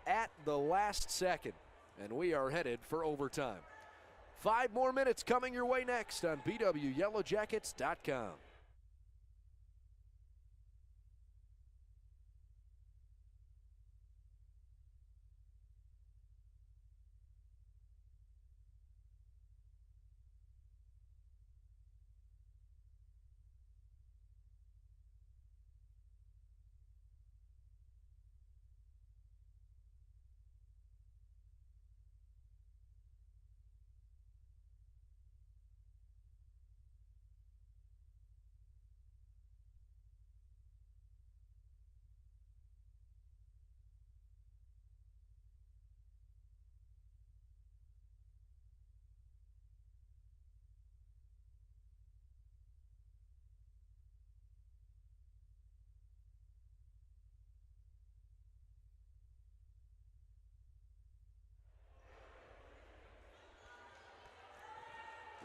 at the last second. And we are headed for overtime. 5 more minutes coming your way next on BWYellowJackets.com.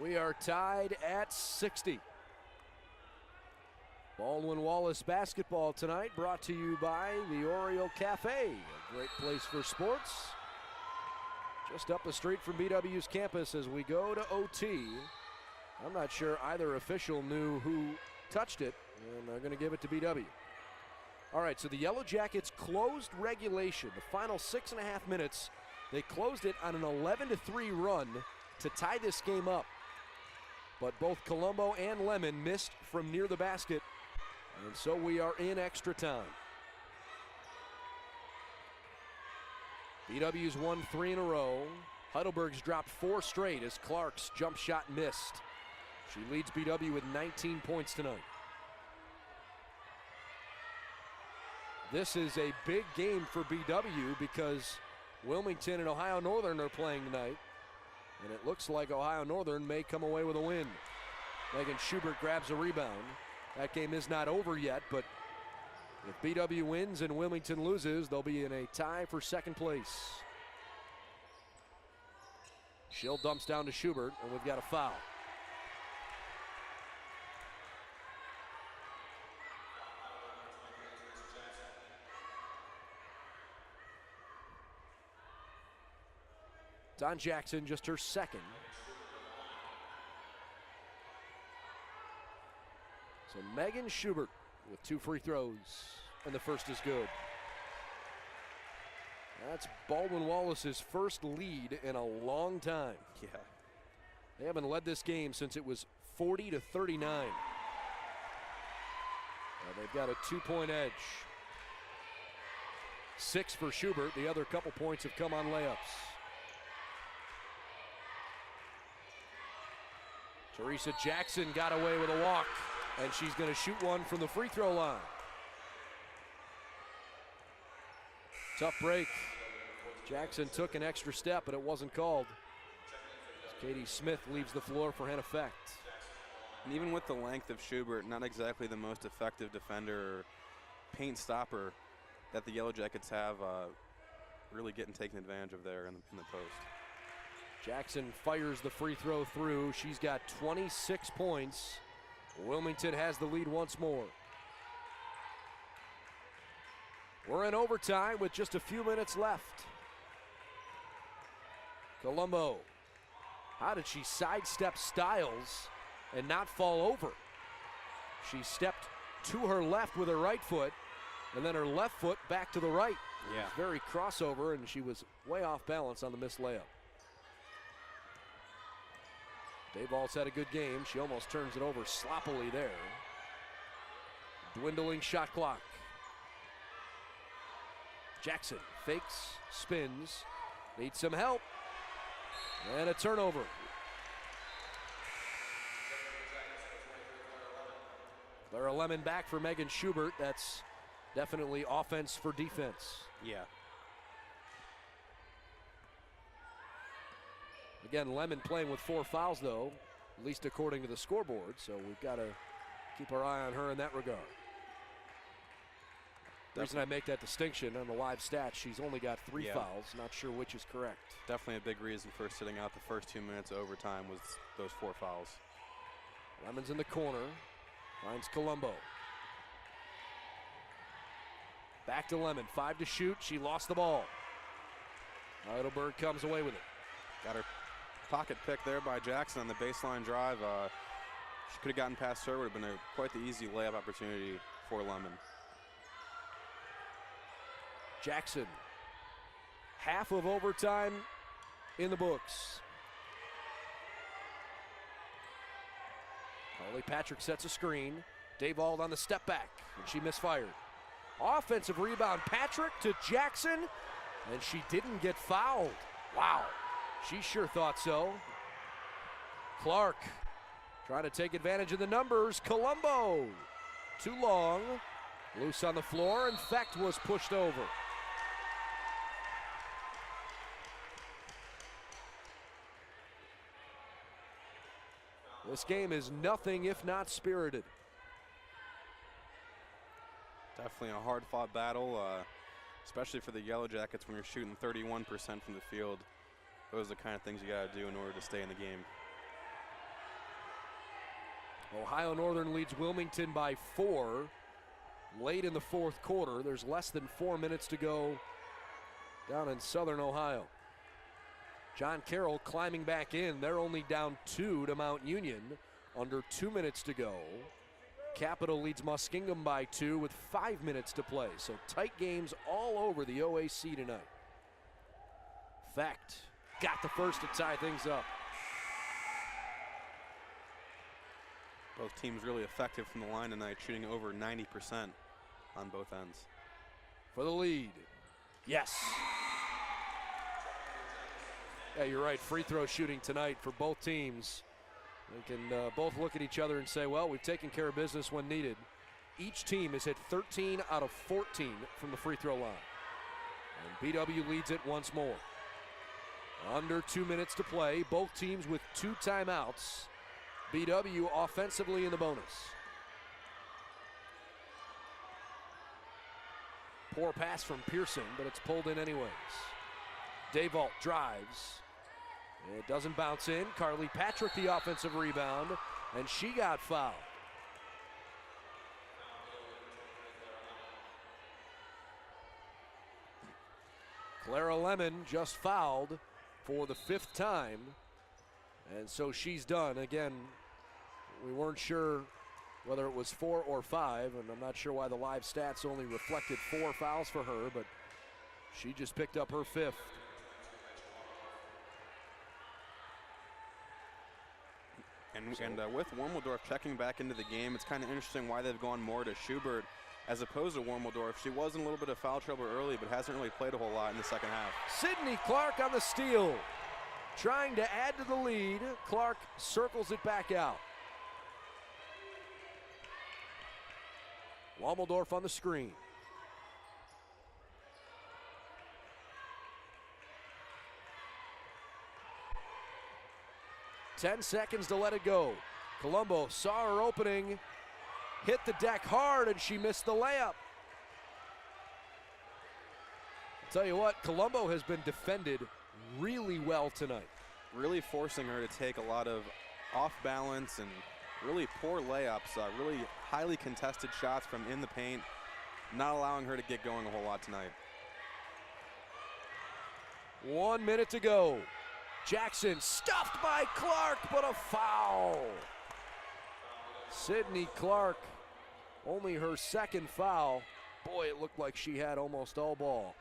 We are tied at 60. Baldwin Wallace basketball tonight brought to you by the Oriole Cafe, a great place for sports. Just up the street from BW's campus as we go to OT. I'm not sure either official knew who touched it, and they're going to give it to BW. All right, so the Yellow Jackets closed regulation. The final 6.5 minutes, they closed it on an 11-3 run to tie this game up. But both Colombo and Lemon missed from near the basket, and so we are in extra time. BW's won 3 in a row. Heidelberg's dropped 4 straight as Clark's jump shot missed. She leads BW with 19 points tonight. This is a big game for BW because Wilmington and Ohio Northern are playing tonight. And it looks like Ohio Northern may come away with a win. Megan Schubert grabs a rebound. That game is not over yet, but if BW wins and Wilmington loses, they'll be in a tie for second place. Schill dumps down to Schubert, and we've got a foul. Don Jackson, just her second. So Megan Schubert with 2 free throws, and the first is good. That's Baldwin Wallace's first lead in a long time.
Yeah.
They haven't led this game since it was 40-39. They've got a 2-point edge. 6 for Schubert. The other couple points have come on layups. Teresa Jackson got away with a walk, and she's going to shoot one from the free throw line. Tough break. Jackson took an extra step, but it wasn't called. Katie Smith leaves the floor for an effect.
And even with the length of Schubert, not exactly the most effective defender or paint stopper that the Yellow Jackets have, really getting taken advantage of there in the post.
Jackson fires the free throw through. She's got 26 points. Wilmington has the lead once more. We're in overtime with just a few minutes left. Colombo. How did she sidestep Stiles and not fall over? She stepped to her left with her right foot, and then her left foot back to the right.
Yeah.
Very crossover, and she was way off balance on the missed layup. Dave Waltz had a good game. She almost turns it over sloppily there. Dwindling shot clock. Jackson fakes, spins, needs some help, and a turnover. Clara Lemon back for Megan Schubert. That's definitely offense for defense.
Yeah.
Again, Lemon playing with 4 fouls, though, at least according to the scoreboard, so we've got to keep our eye on her in that regard. The reason I make that distinction on the live stats, she's only got 3 fouls. Not sure which is correct.
Definitely a big reason for sitting out the first 2 minutes of overtime was those 4 fouls.
Lemon's in the corner, finds Colombo. Back to Lemon, 5 to shoot. She lost the ball. Heidelberg comes away with it.
Got her pocket pick there by Jackson on the baseline drive. She could have gotten past her. Would have been quite the easy layup opportunity for Lemon.
Jackson, half of overtime in the books. Carly Patrick sets a screen. Dave Auld on the step back, and she misfired. Offensive rebound, Patrick to Jackson, and she didn't get fouled. Wow, she sure thought so. Clark trying to take advantage of the numbers. Colombo, too long. Loose on the floor, and Fecht was pushed over. This game is nothing if not spirited.
Definitely a hard-fought battle, especially for the Yellow Jackets when you're shooting 31% from the field. Those are the kind of things you got to do in order to stay in the game.
Ohio Northern leads Wilmington by 4 late in the 4th quarter. There's less than 4 minutes to go down in Southern Ohio. John Carroll climbing back in. They're only down 2 to Mount Union. Under 2 minutes to go. Capital leads Muskingum by 2 with 5 minutes to play. So tight games all over the OAC tonight. Fecht got the first to tie things up.
Both teams really effective from the line tonight, shooting over 90% on both ends.
For the lead. Yes. Yeah, you're right. Free throw shooting tonight for both teams. They can both look at each other and say, well, we've taken care of business when needed. Each team has hit 13 out of 14 from the free throw line. And BW leads it once more. Under 2 minutes to play. Both teams with 2 timeouts. BW offensively in the bonus. Poor pass from Pearson, but it's pulled in anyways. Dayvault drives. It doesn't bounce in. Carly Patrick the offensive rebound, and she got fouled. Clara Lemon just fouled for the 5th time, and so she's done. Again, we weren't sure whether it was 4 or 5, and I'm not sure why the live stats only reflected 4 fouls for her, but she just picked up her 5th.
And with Wormeldorf checking back into the game, it's kind of interesting why they've gone more to Schubert as opposed to Warmeldorf. She was in a little bit of foul trouble early, but hasn't really played a whole lot in the second half.
Sydney Clark on the steal. Trying to add to the lead. Clark circles it back out. Warmeldorf on the screen. Ten seconds to let it go. Colombo saw her opening, hit the deck hard, and she missed the layup. I'll tell you what, Colombo has been defended really well tonight.
Really forcing her to take a lot of off balance and really poor layups, really highly contested shots from in the paint, not allowing her to get going a whole lot tonight.
1 minute to go. Jackson stuffed by Clark, but a foul. Sydney Clark, only her second foul. Boy, it looked like she had almost all ball.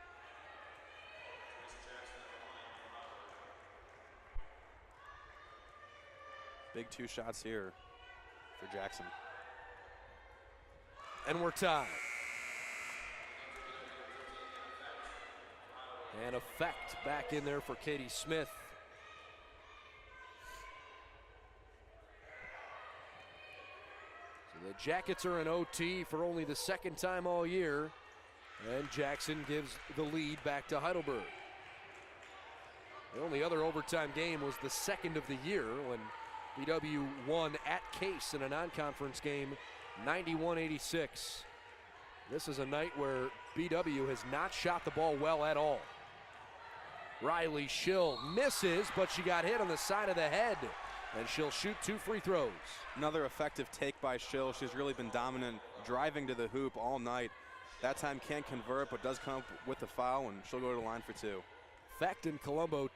Big 2 shots here for Jackson.
And we're tied. And Effect back in there for Katie Smith. So the Jackets are in OT for only the second time all year. And Jackson gives the lead back to Heidelberg. The only other overtime game was the second of the year when BW won at Case in a non-conference game, 91-86. This is a night where BW has not shot the ball well at all. Riley Schill misses, but she got hit on the side of the head, and she'll shoot 2 free throws.
Another effective take by Schill. She's really been dominant, driving to the hoop all night. That time can't convert, but does come up with the foul, and she'll go to the line for 2.
Effect and Colombo,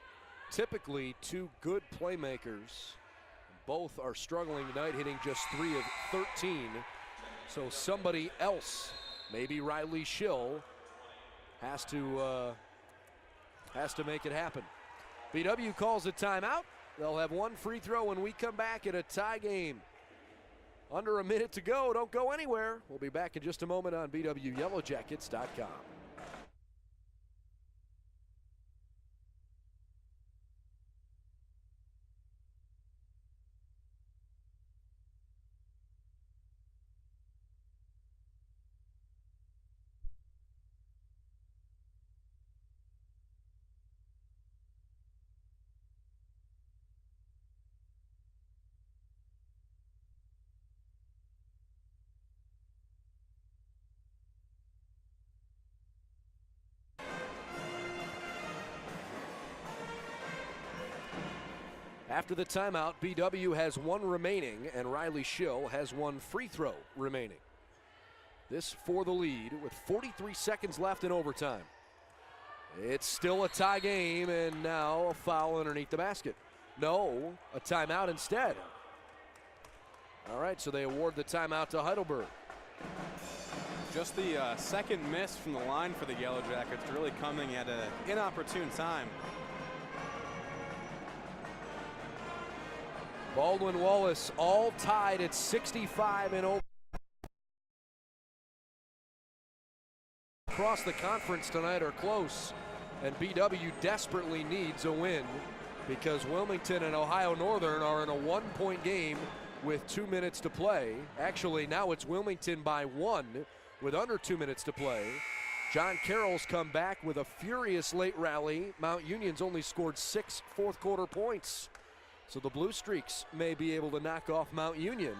typically 2 good playmakers. Both are struggling tonight, hitting just 3 of 13. So somebody else, maybe Riley Schill, has to make it happen. BW calls a timeout. They'll have 1 free throw when we come back at a tie game. Under a minute to go. Don't go anywhere. We'll be back in just a moment on BWYellowJackets.com. After the timeout, BW has 1 remaining, and Riley Schill has 1 free throw remaining. This for the lead with 43 seconds left in overtime. It's still a tie game, and now a foul underneath the basket. No, a timeout instead. All right, so they award the timeout to Heidelberg.
Just the second miss from the line for the Yellow Jackets, really coming at an inopportune time.
Baldwin Wallace all tied at 65 in over. Across the conference tonight are close, and BW desperately needs a win because Wilmington and Ohio Northern are in a 1-point game with 2 minutes to play. Actually, now it's Wilmington by 1 with under 2 minutes to play. John Carroll's come back with a furious late rally. Mount Union's only scored 6 fourth-quarter points. So the Blue Streaks may be able to knock off Mount Union.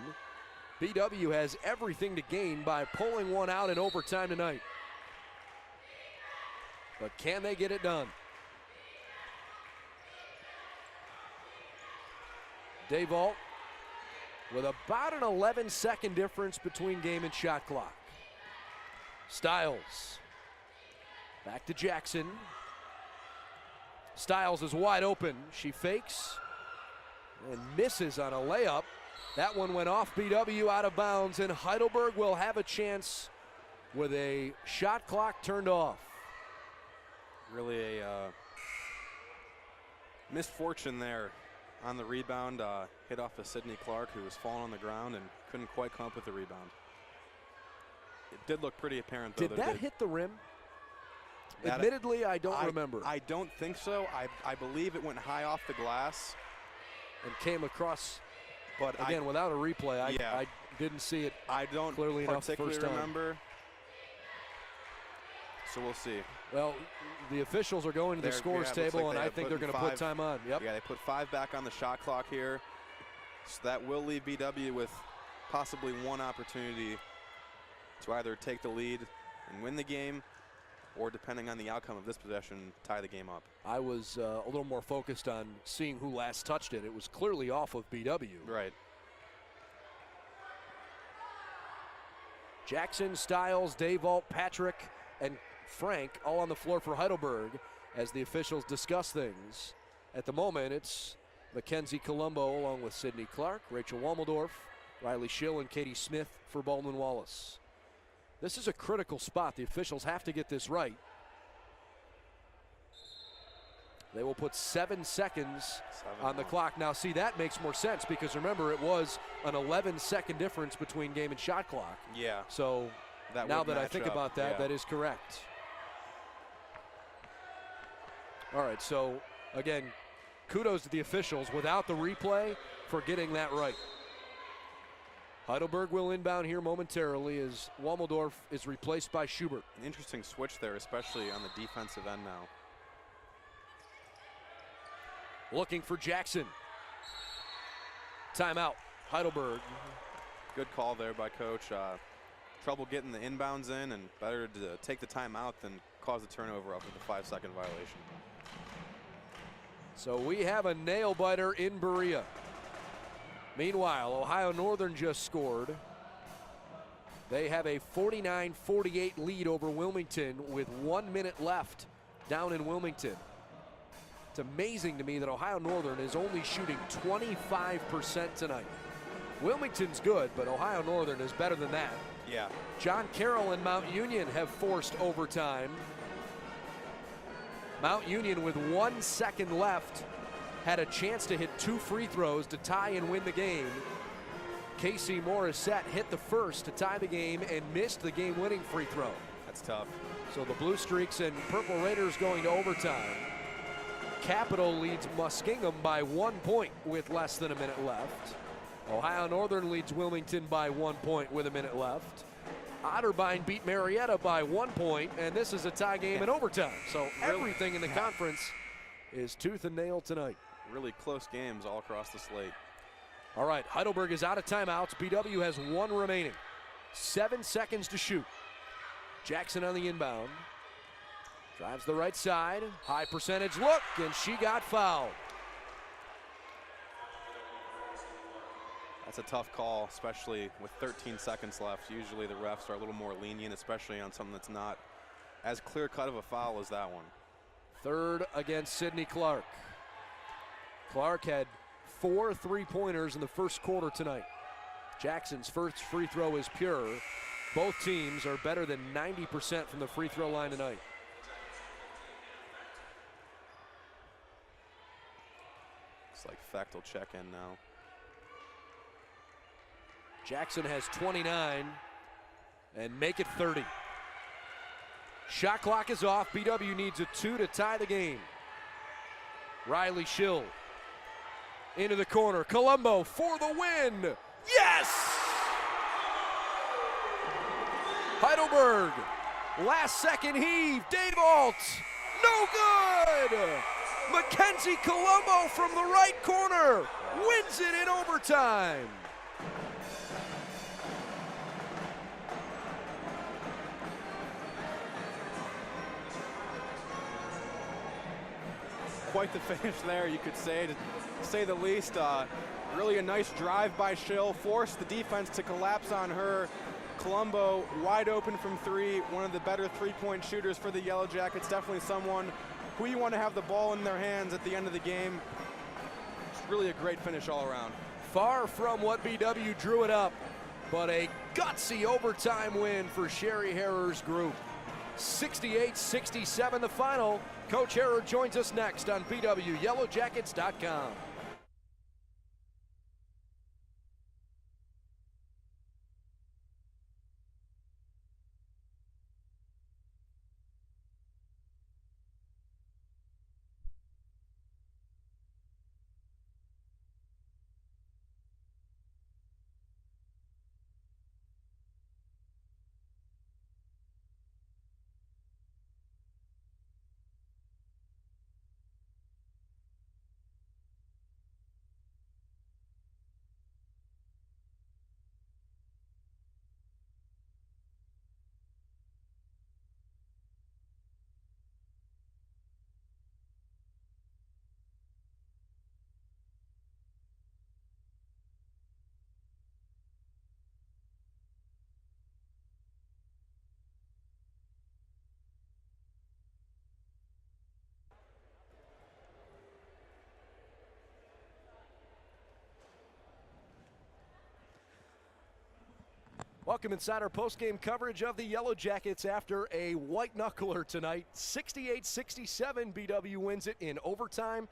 BW has everything to gain by pulling one out in overtime tonight. But can they get it done? Dayvault with about an 11-second difference between game and shot clock. Stiles back to Jackson. Stiles is wide open. She fakes and misses on a layup. That one went off BW, out of bounds, and Heidelberg will have a chance with a shot clock turned off.
Really a misfortune there on the rebound. Hit off of Sydney Clark, who was falling on the ground and couldn't quite come up with the rebound. It did look pretty apparent, though.
Did that hit the rim?
That,
Admittedly, I don't remember.
I don't think so. I believe it went high off the glass.
And came across,
but
again, without a replay, I didn't see it
I don't
clearly enough the
particularly
first time.
remember. So we'll see.
Well, the officials are going to the scores table, and I think they're going to put time on. Yep.
Yeah, they put 5 back on the shot clock here. So that will leave BW with possibly one opportunity to either take the lead and win the game, or depending on the outcome of this possession, tie the game up.
I was a little more focused on seeing who last touched it. It was clearly off of BW.
Right.
Jackson, Stiles, Davault, Patrick, and Frank all on the floor for Heidelberg as the officials discuss things. At the moment, it's Mackenzie Colombo along with Sydney Clark, Rachel Wommeldorf, Riley Schill, and Katie Smith for Baldwin Wallace. This is a critical spot. The officials have to get this right. They will put 7 seconds on the clock. Now, see, that makes more sense because remember, it was an 11-second difference between game and shot clock.
Yeah.
So now that I think about that, that is correct. All right, so again, kudos to the officials without the replay for getting that right. Heidelberg will inbound here momentarily as Wommeldorf is replaced by Schubert.
An interesting switch there, especially on the defensive end now.
Looking for Jackson. Timeout, Heidelberg.
Good call there by Coach. Trouble getting the inbounds in, and better to take the timeout than cause a turnover up with a 5-second violation.
So we have a nail-biter in Berea. Meanwhile, Ohio Northern just scored. They have a 49-48 lead over Wilmington with 1 minute left down in Wilmington. It's amazing to me that Ohio Northern is only shooting 25% tonight. Wilmington's good, but Ohio Northern is better than that.
Yeah.
John Carroll and Mount Union have forced overtime. Mount Union with 1 second left had a chance to hit 2 free throws to tie and win the game. Casey Morissette hit the first to tie the game and missed the game-winning free throw.
That's tough.
So the Blue Streaks and Purple Raiders going to overtime. Capital leads Muskingum by 1 point with less than a minute left. Ohio Northern leads Wilmington by 1 point with a minute left. Otterbein beat Marietta by 1 point, and this is a tie game in overtime. So everything in the conference is tooth and nail tonight.
Really close games all across the slate.
All right, Heidelberg is out of timeouts. BW has 1 remaining. 7 seconds to shoot. Jackson on the inbound. Drives the right side. High percentage look, and she got fouled.
That's a tough call, especially with 13 seconds left. Usually the refs are a little more lenient, especially on something that's not as clear-cut of a foul as that one.
Third against Sydney Clark. Clark had 4 3-pointers in the first quarter tonight. Jackson's first free throw is pure. Both teams are better than 90% from the free throw line tonight.
It's like Fecht will check in now.
Jackson has 29 and make it 30. Shot clock is off. BW needs a 2 to tie the game. Riley Schill into the corner. Colombo for the win. Yes! Heidelberg, last second heave. Davault, no good! Mackenzie Colombo from the right corner wins it in overtime.
Quite the finish there, you could say, to say the least. Really a nice drive by Schill, forced the defense to collapse on her. Colombo wide open from 3, one of the better 3-point shooters for the Yellow Jackets. Definitely someone who you want to have the ball in their hands at the end of the game. It's really a great finish all around.
Far from what BW drew it up, but a gutsy overtime win for Sherry Harrer's group. 68-67 the final. Coach Harrer joins us next on BWYellowJackets.com. Welcome inside our post-game coverage of the Yellow Jackets after a white knuckler tonight. 68-67, BW wins it in overtime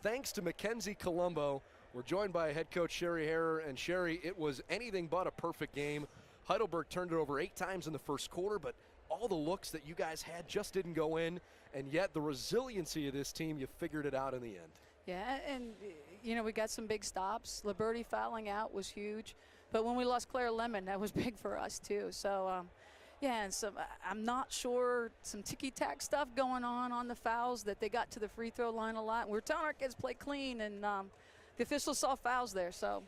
thanks to Mackenzie Colombo. We're joined by head coach Sherry Harrer, and Sherry, it was anything but a perfect game. Heidelberg turned it over 8 times in the first quarter, but all the looks that you guys had just didn't go in, and yet the resiliency of this team, you figured it out in the end.
Yeah, and you know, we got some big stops. Liberty fouling out was huge. But when we lost Claire Lemon, that was big for us too. So, yeah, and I'm not sure some ticky-tack stuff going on the fouls, that they got to the free throw line a lot. We're telling our kids play clean, and the officials saw fouls there. So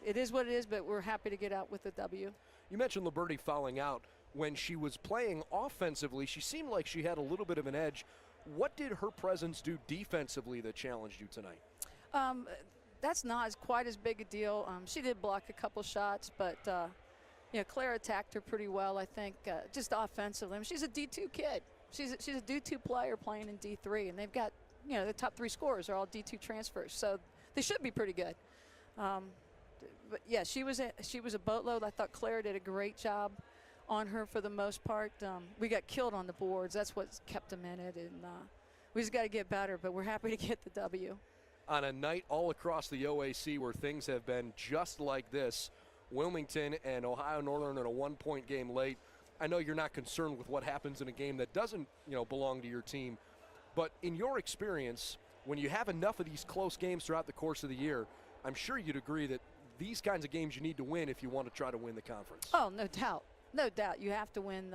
it is what it is, but we're happy to get out with the W.
You mentioned Liberty fouling out. When she was playing offensively, she seemed like she had a little bit of an edge. What did her presence do defensively that challenged you tonight?
That's not quite as big a deal. She did block a couple shots, but you know, Claire attacked her pretty well, I think, just offensively. I mean, she's a D2 kid. She's a D2 player playing in D3, and they've got, you know, the top 3 scorers are all D2 transfers, so they should be pretty good. But yeah, she was a boatload. I thought Claire did a great job on her for the most part. We got killed on the boards. That's what kept them in it, and we just got to get better, but we're happy to get the W.
On a night all across the OAC where things have been just like this, Wilmington and Ohio Northern in a 1-point game late. I know you're not concerned with what happens in a game that doesn't, you know, belong to your team, but in your experience, when you have enough of these close games throughout the course of the year, I'm sure you'd agree that these kinds of games you need to win if you want to try to win the conference.
Oh, no doubt. No doubt. You have to win.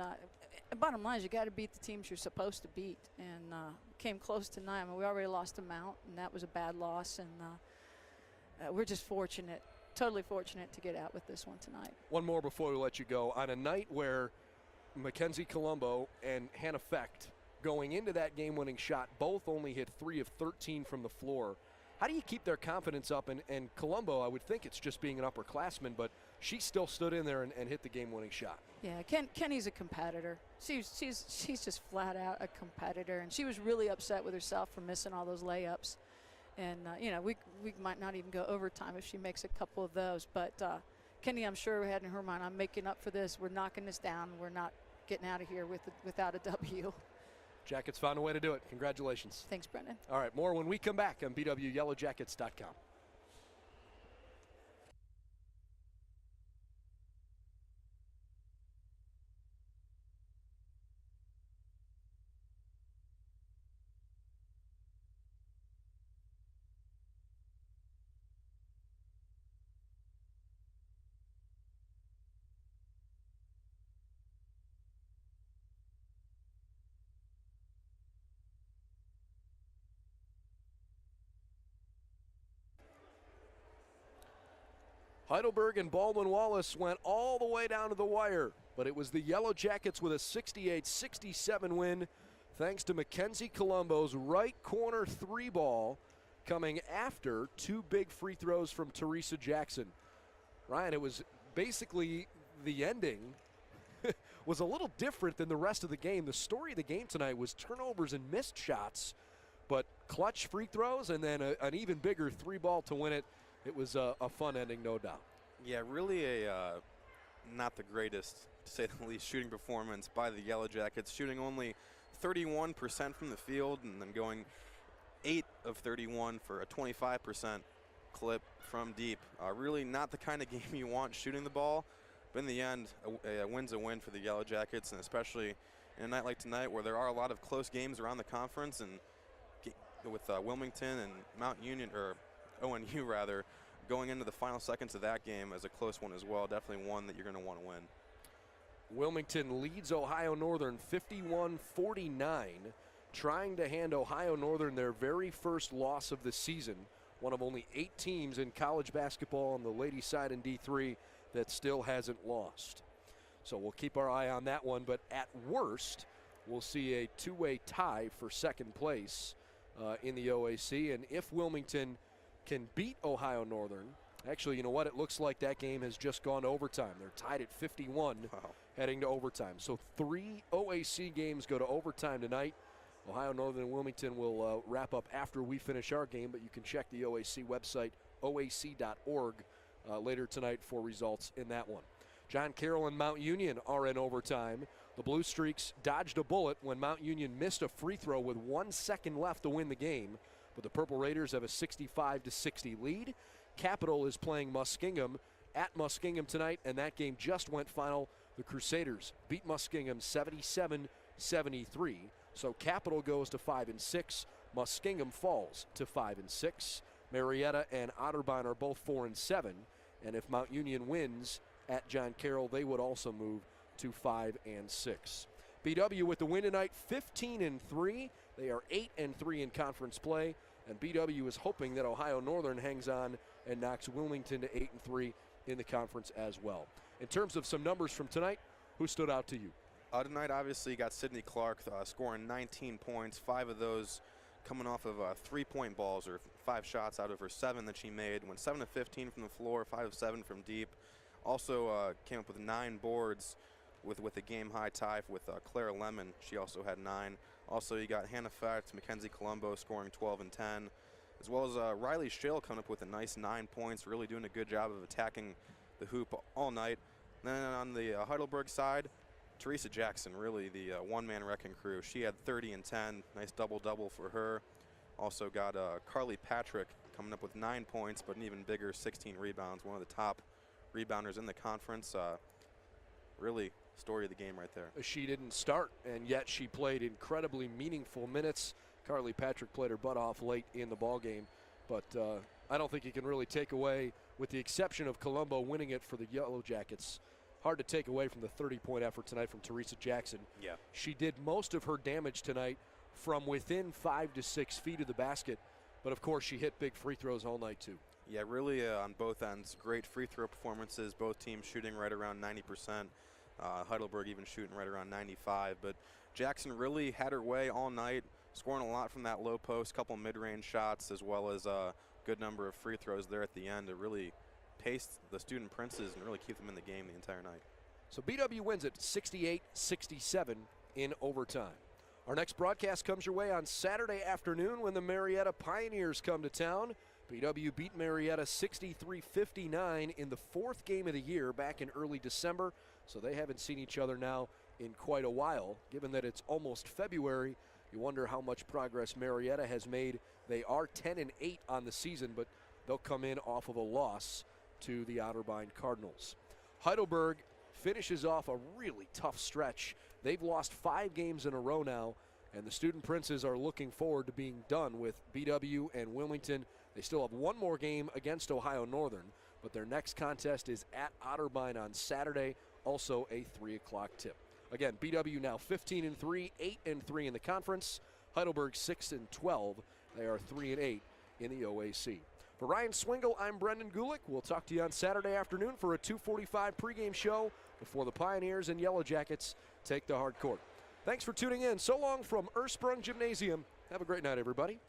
Bottom line is you got to beat the teams you're supposed to beat, and came close tonight. I mean, we already lost to Mount, and that was a bad loss, and we're just fortunate, totally fortunate to get out with this one tonight.
One more before we let you go. On a night where Mackenzie Colombo and Hannah Fecht, going into that game-winning shot, both only hit 3 of 13 from the floor. How do you keep their confidence up? And Colombo, I would think it's just being an upperclassman, but she still stood in there and hit the game-winning shot.
Yeah, Kenny's a competitor. She's just flat out a competitor, and she was really upset with herself for missing all those layups. And you know, we might not even go overtime if she makes a couple of those. But Kenny, I'm sure, had in her mind, I'm making up for this. We're knocking this down. We're not getting out of here without a W.
Jackets found a way to do it. Congratulations.
Thanks, Brendan.
All right, more when we come back on BWYellowJackets.com. Heidelberg and Baldwin Wallace went all the way down to the wire, but it was the Yellow Jackets with a 68-67 win thanks to Mackenzie Colombo's right corner 3-ball coming after 2 big free throws from Teresa Jackson. Ryan, it was basically the ending was a little different than the rest of the game. The story of the game tonight was turnovers and missed shots, but clutch free throws and then an even bigger 3-ball to win it. It was a fun ending, no doubt.
Yeah, really not the greatest, to say the least, shooting performance by the Yellow Jackets, shooting only 31% from the field and then going 8 of 31 for a 25% clip from deep. Really not the kind of game you want shooting the ball, but in the end, a win's a win for the Yellow Jackets, and especially in a night like tonight where there are a lot of close games around the conference, and with Wilmington and Mount Union, or ONU rather, going into the final seconds of that game as a close one as well. Definitely one that you're going to want to win.
Wilmington leads Ohio Northern 51-49, trying to hand Ohio Northern their very first loss of the season. One of only 8 teams in college basketball on the ladies' side in D3 that still hasn't lost. So we'll keep our eye on that one, but at worst, we'll see a 2-way tie for second place in the OAC. And if Wilmington can beat Ohio Northern, actually, you know what? It looks like that game has just gone to overtime. They're tied at 51 heading to overtime. So 3 OAC games go to overtime tonight. Ohio Northern and Wilmington will wrap up after we finish our game, but you can check the OAC website, oac.org, later tonight for results in that one. John Carroll and Mount Union are in overtime. The Blue Streaks dodged a bullet when Mount Union missed a free throw with 1 second left to win the game. But the Purple Raiders have a 65-60 lead. Capital is playing Muskingum at Muskingum tonight, and that game just went final. The Crusaders beat Muskingum 77-73. So Capital goes to 5-6. Muskingum falls to 5-6. Marietta and Otterbein are both 4-7. And if Mount Union wins at John Carroll, they would also move to 5-6. BW with the win tonight, 15-3. They are 8-3 in conference play. And BW is hoping that Ohio Northern hangs on and knocks Wilmington to 8-3 in the conference as well. In terms of some numbers from tonight, who stood out to you?
Tonight, obviously, you got Sydney Clark scoring 19 points, 5 of those coming off of 3-point balls, or 5 shots out of her 7 that she made. Went 7 of 15 from the floor, 5 of 7 from deep. Also came up with 9 boards with a game-high tie with Clara Lemon. She also had 9. Also, you got Hannah Fact, Mackenzie Colombo scoring 12 and 10, as well as Riley Shale coming up with a nice 9 points, really doing a good job of attacking the hoop all night. And then on the Heidelberg side, Teresa Jackson, really the one-man wrecking crew. She had 30 and 10, nice double-double for her. Also got Carly Patrick coming up with 9 points, but an even bigger 16 rebounds, one of the top rebounders in the conference. Really story of the game right there.
She didn't start, and yet she played incredibly meaningful minutes. Carly Patrick played her butt off late in the ball game, but I don't think you can really take away, with the exception of Colombo winning it for the Yellow Jackets, hard to take away from the 30-point effort tonight from Teresa Jackson.
Yeah.
She did most of her damage tonight from within 5 to 6 feet of the basket, but of course she hit big free throws all night too.
Yeah, really on both ends, great free throw performances, both teams shooting right around 90%. Heidelberg even shooting right around 95, but Jackson really had her way all night, scoring a lot from that low post, couple mid-range shots, as well as a good number of free throws there at the end to really pace the student princes and really keep them in the game the entire night.
So BW wins it 68-67 in overtime. Our next broadcast comes your way on Saturday afternoon when the Marietta Pioneers come to town. BW beat Marietta 63-59 in the 4th game of the year back in early December, so they haven't seen each other now in quite a while. Given that it's almost February, you wonder how much progress Marietta has made. They are 10-8 on the season, but they'll come in off of a loss to the Otterbein Cardinals. Heidelberg finishes off a really tough stretch. They've lost 5 games in a row now, and the Student Princes are looking forward to being done with BW and Wilmington. They still have one more game against Ohio Northern, but their next contest is at Otterbein on Saturday, also a 3 o'clock tip. Again, BW now 15-3, 8-3 in the conference. Heidelberg 6-12. They are 3-8 in the OAC. For Ryan Swingle, I'm Brendan Gulick. We'll talk to you on Saturday afternoon for a 2:45 pregame show before the Pioneers and Yellow Jackets take the hard court. Thanks for tuning in. So long from Ursprung Gymnasium. Have a great night, everybody.